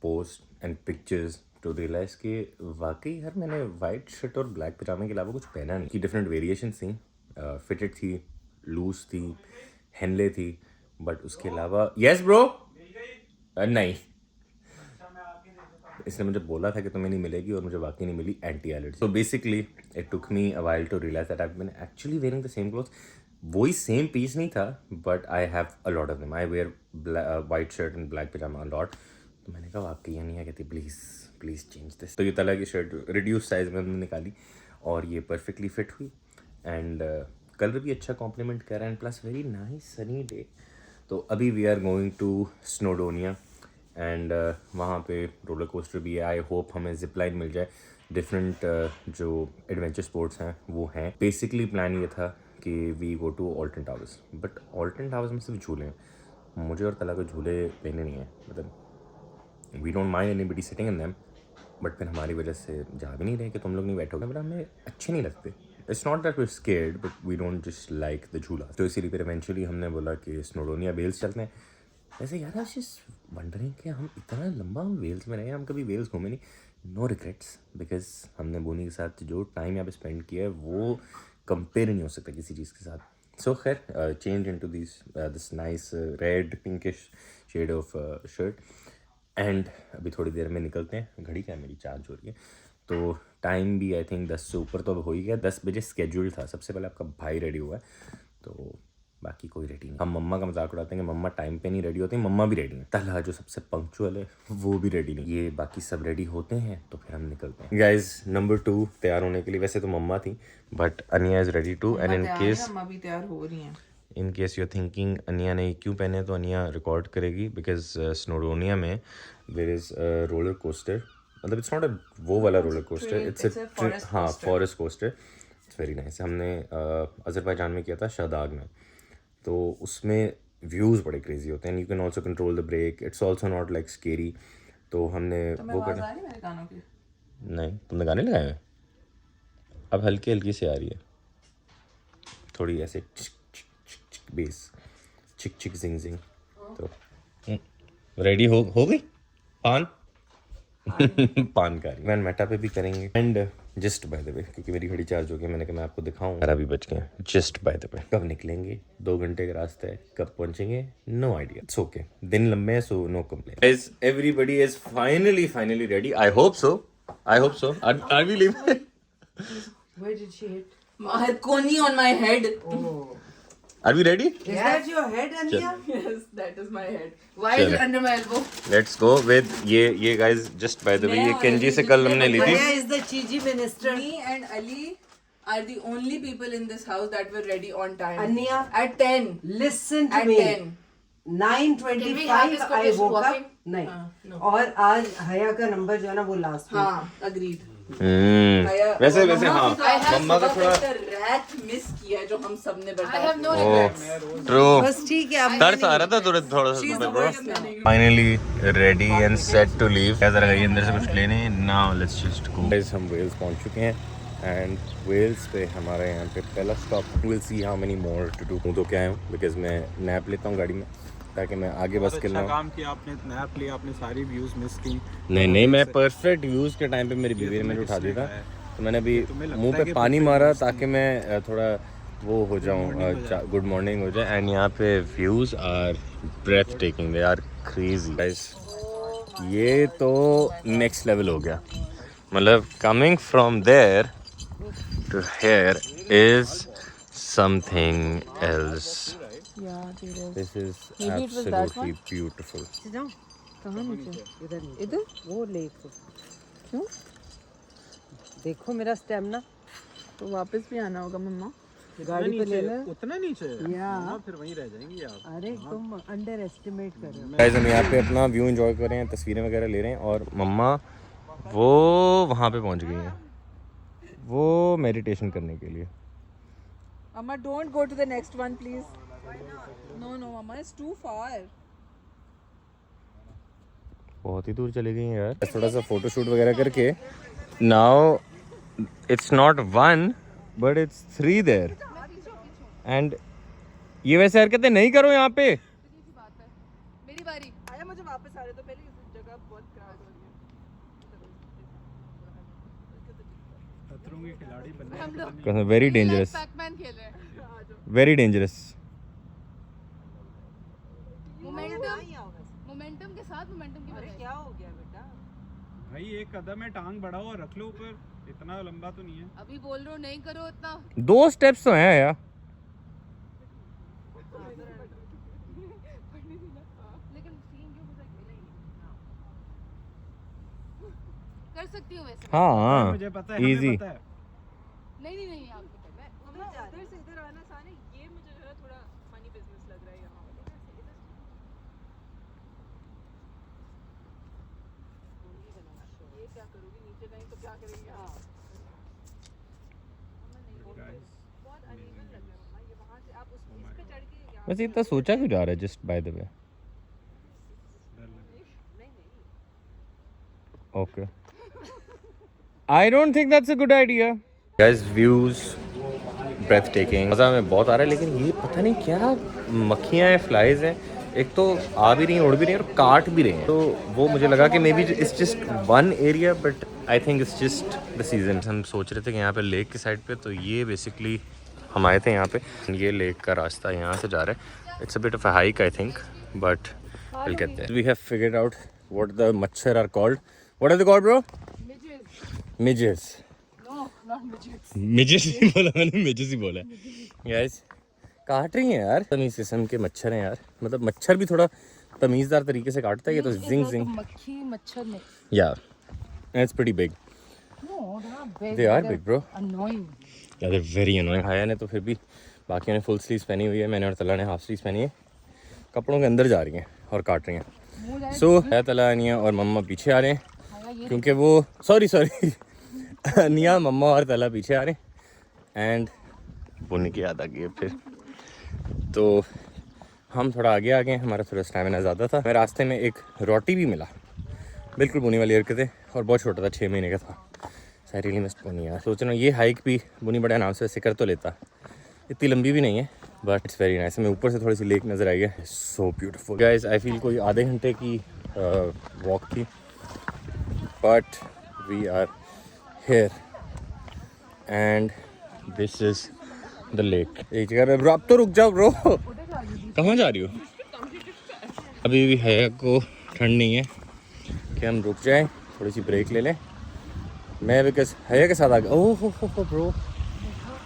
post and pictures to realize कि वाकई यार मैंने वाइट शर्ट और ब्लैक पजामे के अलावा कुछ पहना नहीं. की डिफरेंट वेरिएशन थी, फिटेड थी, लूज थी, हेनले थी बट उसके अलावा यस ब्रो नहीं, इसने मुझे बोला था कि तुम्हें नहीं मिलेगी और मुझे वाकई नहीं मिली anti allergy. So basically it took me a while to realise that I have been actually wearing the same clothes. वही सेम पीस नहीं था but I have a lot of them. I wear white shirt and black pyjama a lot. तो मैंने कहा वाकई ये नहीं है, कहती प्लीज़ चेंज दिस. तो ये तला की शर्ट रिड्यूस साइज में हमने निकाली और ये परफेक्टली फिट हुई एंड कलर भी अच्छा कॉम्प्लीमेंट कर रहा है and plus very nice sunny day. तो अभी we are going to Snowdonia and वहाँ पे रोलर कोस्टर भी है. आई होप हमें जिप लाइन मिल जाए. डिफरेंट जो एडवेंचर स्पोर्ट्स हैं वो हैं. बेसिकली प्लान ये था कि we go to Alton Towers, but Alton Towers में सिर्फ झूले हैं. मुझे और तला को झूले लेने नहीं है. मतलब we don't mind anybody sitting in them, but फिर हमारी वजह से जा भी नहीं रहे कि तुम लोग नहीं बैठोगे. बट हमें अच्छे नहीं लगते. It's not that we scared but we don't just like the झूला. तो इसीलिए फिर इवेंचुअली हमने बोला कि स्नोडोनिया वेल्स चलते हैं. वैसे यार आई वाज जस्ट वंडरिंग कि हम इतना लंबा वेल्स में रहे, हम कभी वेल्स घूमे नहीं. नो रिग्रेट्स बिकॉज हमने बोनी के साथ जो टाइम यहाँ पे स्पेंड किया है वो कंपेयर नहीं हो सकता किसी चीज़ के साथ. सो खैर change into this nice red pinkish shade of shirt and अभी थोड़ी देर में निकलते हैं. घड़ी क्या है मेरी चार्ज हो रही है. तो टाइम भी आई थिंक 10 से ऊपर तो अब हो ही गया. 10 बजे स्केड्यूल था. सबसे पहले आपका भाई रेडी हुआ है तो बाकी कोई रेडी नहीं. हम मम्मा का मजाक उड़ाते हैं कि मम्मा टाइम पे नहीं रेडी होती. मम्मा भी रेडी हैं. तला जो सबसे पंक्चुअल है वो भी रेडी नहीं. ये बाकी सब रेडी होते हैं तो फिर हम निकलते हैं. गाइज नंबर 2 तैयार होने के लिए. वैसे तो मम्मा थी but Ania is ready to. And in case अम्मा भी तैयार हो रही हैं. In case you are thinking Ania ने क्यों पहने, तो अनिया रिकॉर्ड करेगी बिकॉज स्नोडोनिया में देयर इज़ रोलर कोस्टर. मतलब इट्स नॉट अ वो वाला रोलर कोस्टर, इट्स अ हाँ forest coaster. It's very nice. हमने अज़रबैजान में किया था शादाग में. तो उसमें व्यूज़ बड़े क्रेजी होते हैं. You can also control the brake. It's also not like scary. तो हमने वो कर मेरे गानों की नहीं तुमने गाने लगाए हैं. अब हल्की हल्की से आ रही है थोड़ी ऐसे बेस चिक चिक जिंग जिंग. तो रेडी हो गई पान पान का वैन मेटा पे भी करेंगे. एंड जस्ट बाय द वे क्योंकि मेरी घड़ी चार्ज हो गई, मैंने कहा मैं आपको दिखाऊं. 12 भी बज गए. जस्ट बाय द वे कब निकलेंगे, 2 घंटे का रास्ता है. कब पहुंचेंगे नो आइडिया. It's okay. दिन लंबे हैं so no complain. Guys everybody is finally ready. I hope so. Are we leaving? Where did she hit? My coney on my head. Are we ready? Is that your head, Ania? Yes, that is my head. Why is it under my elbow? Let's go with ये guys just by the way ये Kenji से कल हमने ली थी. Where is the Chiji minister? Me and Ali are the only people in this house that were ready on time. Ania, At 10. listen to At me. 10. 9:25 इसको I woke walking? up. नहीं. और आज हया का नंबर जो है ना वो लास्ट में. हाँ, agreed. वैसे हाँ मम्मा का थोड़ा रैत मिस किया जो हम सब ने I बताया. have no regrets. ट्रू बस ठीक है. अब तरस आ रहा था थोड़ा सा. Finally ready and set to leave. क्या जरा अंदर से कुछ लेने. Now let's just go. Guys हम वेल्स पहुंच चुके हैं एंड वेल्स पे हमारे यहाँ पे पहला stop. Will see how many more to do. तो क्या है बिकॉज मैं नैप लेता हूँ गाड़ी में ताकि मैं आगे बस के अच्छा ना. काम किया आपने, नैप लिया, आपने सारी व्यूज मिस की. नहीं मैं परफेक्ट व्यूज़ के टाइम पे मेरी बीवी ने मुझे उठा दिया था. तो मैंने अभी मुंह पे पानी मारा ताकि मैं थोड़ा वो हो जाऊँ, गुड मॉर्निंग हो जाए. एंड यहाँ पे views are breathtaking. They are crazy guys. ये तो नेक्स्ट लेवल हो गया. मतलब coming from there to here is something else. Yeah, there is. This is Maybe it was that absolutely beautiful. कहाँ नीचे? इधर? वो लेक क्यों? देखो मेरा स्टेमिना. तो वापस भी आना होगा मम्मा. गाड़ी पे ले ले. उतना नीचे या फिर वहीं रह जाएंगी आप. अरे तुम अंडर एस्टिमेट कर रहे हो. गाइस हम यहाँ पे अपना व्यू एंजॉय कर रहे हैं, तस्वीरें वगैरह ले रहे हैं. और मम्मा वो वहाँ पे पहुँच गई हैं, वो मेडिटेशन करने के लिए. Amma, don't go to the next one, please. No, Mama, it's too far. बहुत ही दूर चली गई हैं यार. थोड़ा सा फोटो शूट वगैरह करके now it's not 1 but it's 3 there. And ये वैसे हरकतें नहीं करो यहाँ पे. मेरी बारी. आया मुझे वापस आ रहे तो पहले इस जगह बहुत क्राउड हो रही है. खतरों के खिलाड़ी बनने. हम लोग वेरी डेंजरस. पैकमैन खेल रहे हैं. Very dangerous. मोमेंटम के साथ मोमेंटम की वजह क्या हो गया बेटा? भाई एक कदम है, टांग बढ़ाओ और रख लो ऊपर, इतना लंबा तो नहीं है। अभी बोल रहे हो नहीं करो इतना। 2 स्टेप्स तो हैं यार। लेकिन सीन क्यों पता है? कर सकती हूँ वैसे। हाँ मुझे पता है, इजी। हमें पता है। नहीं आपको पता है। इधर से इधर आना आसान है, ये मुझे जरा थोड़ा फनी बिजनेस लग रहा है यहाँ वाला। ये क्या करोगे, नीचे नहीं तो क्या करेंगे? बहुत अनइवन लग रहा है मम्मा, ये वहाँ से आप उस पे चढ़ के यहाँ वैसे इतना सोचा क्यों जा रहा है just by the way? Okay, I don't think that's a good idea. Guys views breathtaking, मज़ा हमें बहुत आ रहा है, लेकिन ये पता नहीं क्या मक्खियाँ हैं, फ्लाइज हैं, एक तो आ भी रही हैं, उड़ भी रही हैं और काट भी रही हैं। तो वो मुझे लगा कि may be it's just one area, but I think it's just the season. हम सोच रहे थे कि यहाँ पे लेक की साइड पे, तो ये बेसिकली हम आए थे यहाँ पे। ये लेक का रास्ता यहाँ से जा रहा है। It's a bit of a hike I think, but will get there. We have figured out what the मच्छर are called. What are they called bro? Midges. Midges ही बोला मैंने, मिजेस ही बोला। गाइस काट रही हैं यार, तमीज़ किस्म के मच्छर हैं यार। मतलब मच्छर भी थोड़ा तमीज़दार तरीके से काटता है, ये तो जिंग जिंग। मक्खी मच्छर नहीं। Yeah it's pretty big. They are big bro. Annoying. Yeah they very annoying. हाया ने तो फिर भी, बाकियों ने फुल स्लीव्स पहनी हुई है, मैंने और तला ने हाफ स्लीव्स पहनी है। कपड़ों के अंदर जा रही हैं और काट रही हैं। सो है तला, अनिया और मम्मा पीछे आ रहे हैं, क्योंकि वो सॉरी अनिया, मम्मा और तला पीछे आ रहे हैं। एंड बुनी की याद आ गई है फिर, तो हम थोड़ा आगे आ गए। हमारा थोड़ा स्टैमिना ज़्यादा था। मैं रास्ते में एक रोटी भी मिला, बिल्कुल बुनी वाली हरकतें, और बहुत छोटा था, 6 महीने का था। आई रियली मिस बुनी यार। सोच रहा हूँ ये हाइक भी बुनी बड़े आराम से वैसे कर तो लेता, इतनी लंबी भी नहीं है, बट इट्स वेरी नाइस। हमें ऊपर से थोड़ी सी लेक नज़र आई है, so beautiful guys. I feel कोई आधे घंटे की वॉक थी, but we are here and this is the lake. एक जगह पे ब्रो, अब तो रुक जाओ ब्रो, कहाँ जा रही हो? अभी भी है को ठंड नहीं है कि हम रुक जाएं, थोड़ी सी ब्रेक ले लें। मैं बिकॉज हया के साथ आ गया। ओह हो ब्रो,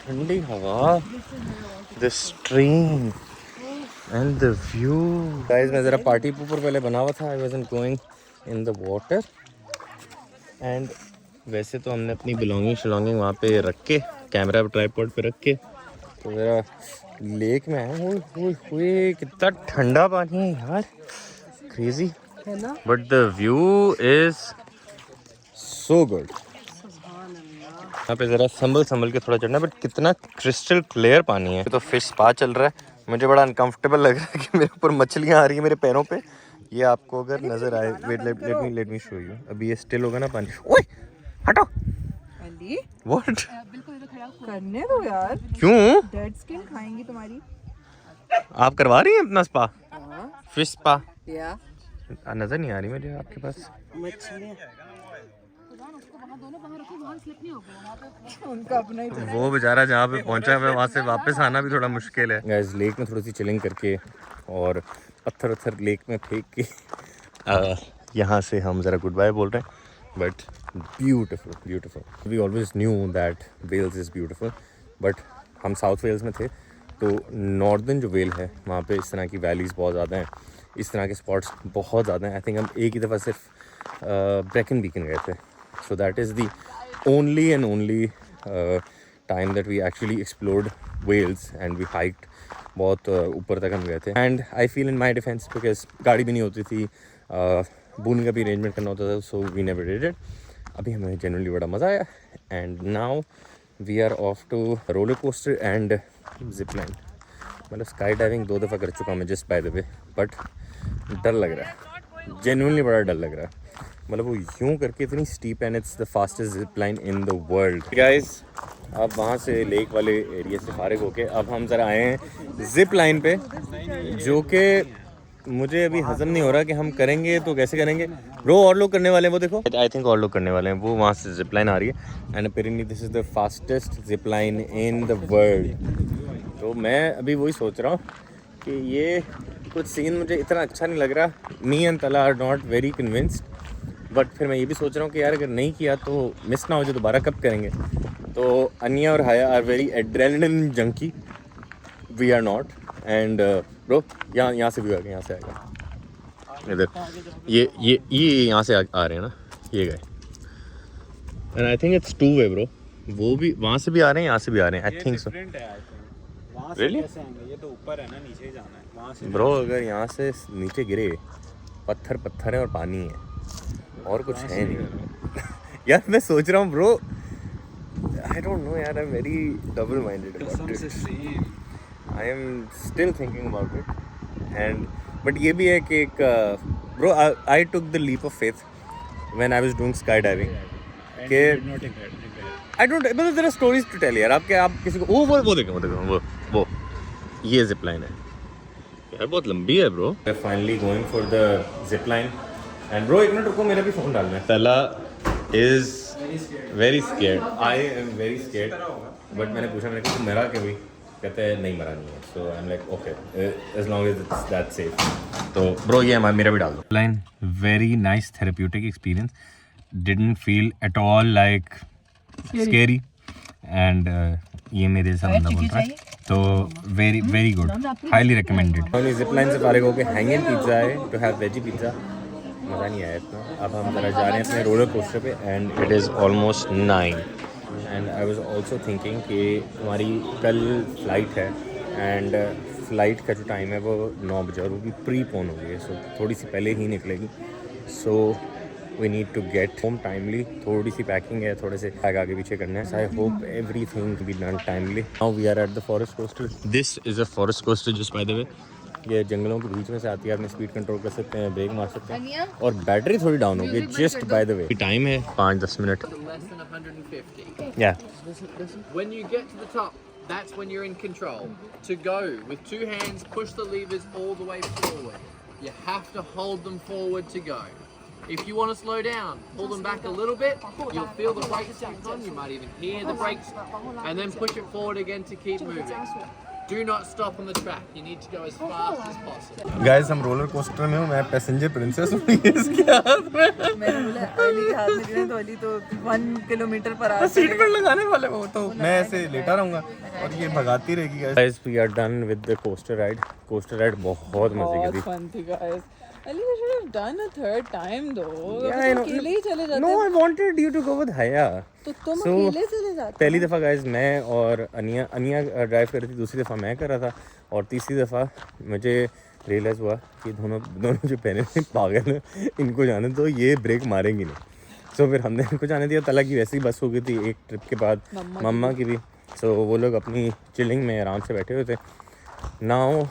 ठंडी हवा, the stream and the view. Guys मैं ज़रा पार्टी ऊपर पहले बना हुआ था, I wasn't going in the water. And वैसे तो हमने अपनी बिलोंगिंग वहाँ पे रख के, कैमरा ट्राइपॉड पे रख के, तो ज़रा लेक में आया। हुए कितना ठंडा पानी है यार, क्रेजी है ना, but the view is so good. यहाँ पे ज़रा संभल के थोड़ा चढ़ना, बट कितना क्रिस्टल क्लियर पानी है। तो फिश स्पा चल रहा है, मुझे बड़ा अनकंफर्टेबल लग रहा है कि मेरे ऊपर मछलियाँ आ रही है मेरे पैरों पे। ये आपको अगर नज़र आए, wait let me show you. अभी ये स्टिल होगा ना पानी। ओए हटो, व्हाट? करने दो यार, क्यों? डेड स्किन खाएंगी तुम्हारी। आप करवा रही हैं अपना स्पा? फिश स्पा या नज़र नहीं आ रही मुझे आपके पास। मछलियाँ उनका अपना ही वो बेचारा जहाँ पे पहुँचा है वहाँ से वापस आना भी थोड़ा मुश्किल है। गाइस लेक में थोड़ी सी चिलिंग करके और पत्थर लेक में फेंक के यहाँ से हम ज़रा गुड बाय बोल रहे हैं। But beautiful. We always knew that Wales is beautiful, but हम साउथ वेल्स में थे, तो नॉर्दर्न जो वेल है वहाँ पे इस तरह की वैलीज़ बहुत ज़्यादा हैं, इस तरह के स्पॉट्स बहुत ज़्यादा हैं। आई थिंक हम एक ही दफ़ा सिर्फ ब्रेकन बीकन गए थे, so that is the only time that we actually explored Wales and we hiked. बहुत ऊपर तक हम गए थे। And I feel in my defence, because गाड़ी भी नहीं होती थी, बूनी का भी अरेंजमेंट करना होता था, so we never did it. अभी हमें जनरली बड़ा मज़ा आया। And now we are off to roller coaster and zip line. मतलब स्काई डाइविंग 2 दफ़ा कर चुका हूँ मैं, just by the way, but डर लग रहा है, जेन्युइनली बड़ा डर लग रहा है। मतलब वो यूँ करके इतनी steep and it's the fastest zip line in the world. Guys अब वहाँ से लेक वाले एरिया से फारिग होके अब हम ज़रा आए हैं जिप लाइन पे, जो कि मुझे अभी हजम नहीं हो रहा कि हम करेंगे तो कैसे करेंगे। ब्रो और लोग करने वाले हैं, वो देखो, आई थिंक और लोग करने वाले हैं। वो वहाँ से जिप लाइन आ रही है and apparently this is the fastest zip line in the world. तो मैं अभी वही सोच रहा हूँ कि ये कुछ सीन मुझे इतना अच्छा नहीं लग रहा. Me and Tala are not very convinced. But फिर मैं ये भी सोच रहा हूँ कि यार अगर नहीं किया तो मिस ना हो जाए, दोबारा कब करेंगे. तो अनिया और Haya are very adrenaline junkie. We are not. And bro यहाँ से भी आएगा, यहाँ से आएगा इधर. ये यहाँ से आ रहे हैं ना ये गए. And I think it's 2 way bro. वो भी वहाँ से भी आ रहे हैं, यहाँ से भी आ रहे हैं. I think so. वहाँ से Really? कैसे आएंगे? ये तो ऊपर है ना, नीचे ही जाना है वहाँ से. ब्रो अगर यहाँ से नीचे गिरे, पत्थर है और पानी है और कुछ है नहीं. यार मैं सोच रहा हूँ ब्रो, आई डोंट नो यार, I am very double minded about it. I am still thinking about it. And but ये भी है कि एक bro I took the leap of faith when I was doing sky diving के I don't, मतलब there are stories to tell यार. आप किसी को वो देखो वो ये जिप लाइन है यार, बहुत लंबी है bro. We are finally going for the zip line. And bro एक मिनट रुको, मेरा भी फोन डालना है. Tala is very scared. I am very scared. But मैंने पूछा, मैंने कहा मरा क्यों भी? कहते हैं नहीं मरा नहीं है. So I am like okay, as long as it's that safe. तो ब्रो ये मेरा भी डाल दो. Line very nice therapeutic experience. Didn't feel at all like scary. And ये मेरे जैसा बंदा बोल रहा है तो very very good, highly recommended. और जिप लाइन से फारिग होकर हैंगिंग पिज्ज़ा है टू हैव वेजी पिज्ज़ा. मज़ा नहीं आया इतना. अब हम जरा जा रहे हैं अपने रोलर कोस्टर पे. And it is almost 9. And I was also thinking कि हमारी कल फ्लाइट है एंड फ्लाइट का जो टाइम है वो 9 बजे और वो भी प्री पोन हो गई है. सो थोड़ी सी पहले ही निकलेगी. So we need to get home timely. थोड़ी सी पैकिंग है, थोड़े से बैग आगे पीछे करना है. I hope everything be done timely. Now we are at the forest coaster. This is a forest coaster just by the way. ये जंगलों के बीच में से आती है. आपने स्पीड कंट्रोल कर सकते हैं, ब्रेक मार सकते हैं. और बैटरी थोड़ी डाउन हो गई just by the way. Time है 5-10 मिनट. Less than 150. या When you get to the top, that's when you're in control. To go with 2 hands, push the levers all the way forward. You have to hold them forward to go. If you want to slow down, pull them back a little bit. You'll feel the brakes kick on. You might even hear the brakes, and then push it forward again to keep moving. Do not stop on the track. You need to go as fast as possible. Guys हम roller coaster में हूँ. मैं passenger princess हूँ. इसके हाथ में मैंने बोला अली के हाथ में गिरे तो अली तो 1 किलोमीटर पर आ सीट बेल्ट लगाने वाले वो. तो मैं ऐसे लेटा रहूँगा और ये भगाती रहेगी. Guys we are done with the coaster ride. Coaster ride बहुत मजे की थी. फन थी guys. Ali, you should have done a third time though. Yeah, I know. अकेले ही चले जाते. No, I wanted you to go with Haya. तो तुम So, अकेले चले जाते. पहली दफ़ा गाइस मैं और अनिया ड्राइव कर रही थी. दूसरी दफ़ा मैं कर रहा था. और तीसरी दफ़ा मुझे रियलाइज़ हुआ कि दोनों जो पहने थे पागल हैं. इनको जाने तो ये ब्रेक मारेंगी नहीं. सो फिर हमने इनको जाने दिया. तला की वैसे ही बस हो गई थी एक ट्रिप के बाद. मम्मा की भी. सो वो लोग अपनी चिलिंग में आराम से बैठे हुए थे. Now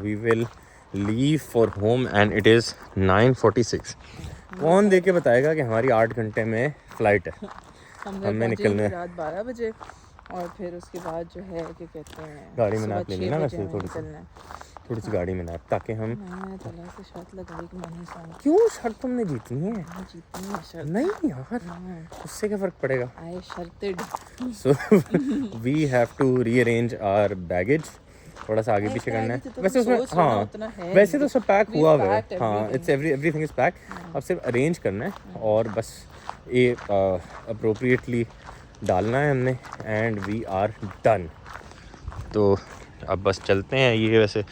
we will leave for home and it is 9:46. कौन दे के बताएगा कि हमारी 8 घंटे में फ़्लाइट है. हमें निकलना है रात 12 बजे और फिर उसके बाद जो है क्या कहते हैं गाड़ी में सुबह नाप लेंगे 6 ना. बजे वैसे हमें निकलना है. थोड़ी सी गाड़ी में नाप ताकि हम. मैंने तला से शर्त लगाई कि मैंने साथ क्यों शर्त तुमने जीतनी है? जीतनी है शर्त. नहीं यार, उससे क्या फ़र्क पड़ेगा. I sorted. So we have to rearrange our baggage. थोड़ा सा आगे पीछे करना है. वैसे उसमें हाँ वैसे तो सब पैक हुआ हुआ है. हाँ इट्स एवरीथिंग इज़ पैक. अब सिर्फ अरेंज करना है और बस ये अप्रोप्रिएटली डालना है हमने. And we are done. तो अब बस चलते हैं. ये वैसे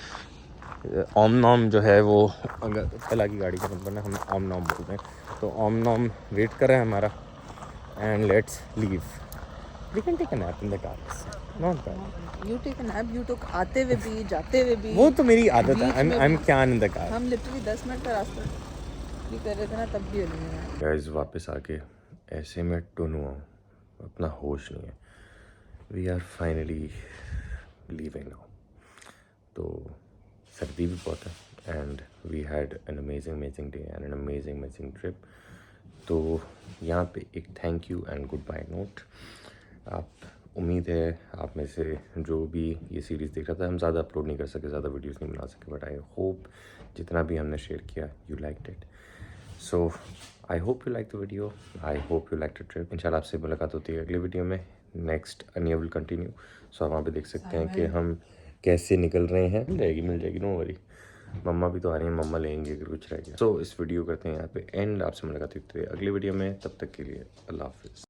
ओम नॉम जो है वो अगर तला की गाड़ी का नंबर ना हम ओम नॉम बोलते हैं. तो ओम नॉम वेट कर रहे हैं हमारा. And let's leave. We can take a nap in the car. Not bad. You take a nap. You took आते हुए भी जाते हुए भी. वो तो मेरी आदत है. I am can in the car. हम लिटरली 10 मिनट का रास्ता भी कर रहे थे ना तब भी नहीं है. गाइस वापस आके ऐसे में टुन हुआ. अपना होश नहीं है. We are finally leaving now. तो सर्दी भी बहुत है. And we had an amazing day and an amazing trip. तो यहाँ पे एक thank you and goodbye note. आप उम्मीद है आप में से जो भी ये सीरीज़ देख रहा था, हम ज़्यादा अपलोड नहीं कर सके, ज़्यादा वीडियोस नहीं बना सके, बट आई होप जितना भी हमने शेयर किया you liked it. So I hope you like the video. I hope you like the trip. इंशाल्लाह आपसे मुलाकात होती है अगले वीडियो में. Next Ania will continue. So आप वहाँ पे देख सकते हैं कि हम कैसे निकल रहे हैं. मिल जाएगी नो वरी. मम्मा भी तो आ रही है, मम्मा लेंगे अगर कुछ रह गया। तो इस वीडियो करते हैं यहाँ पे एंड, आपसे मुलाकात होती है अगली वीडियो में, तब तक के लिए अल्लाह हाफिज़।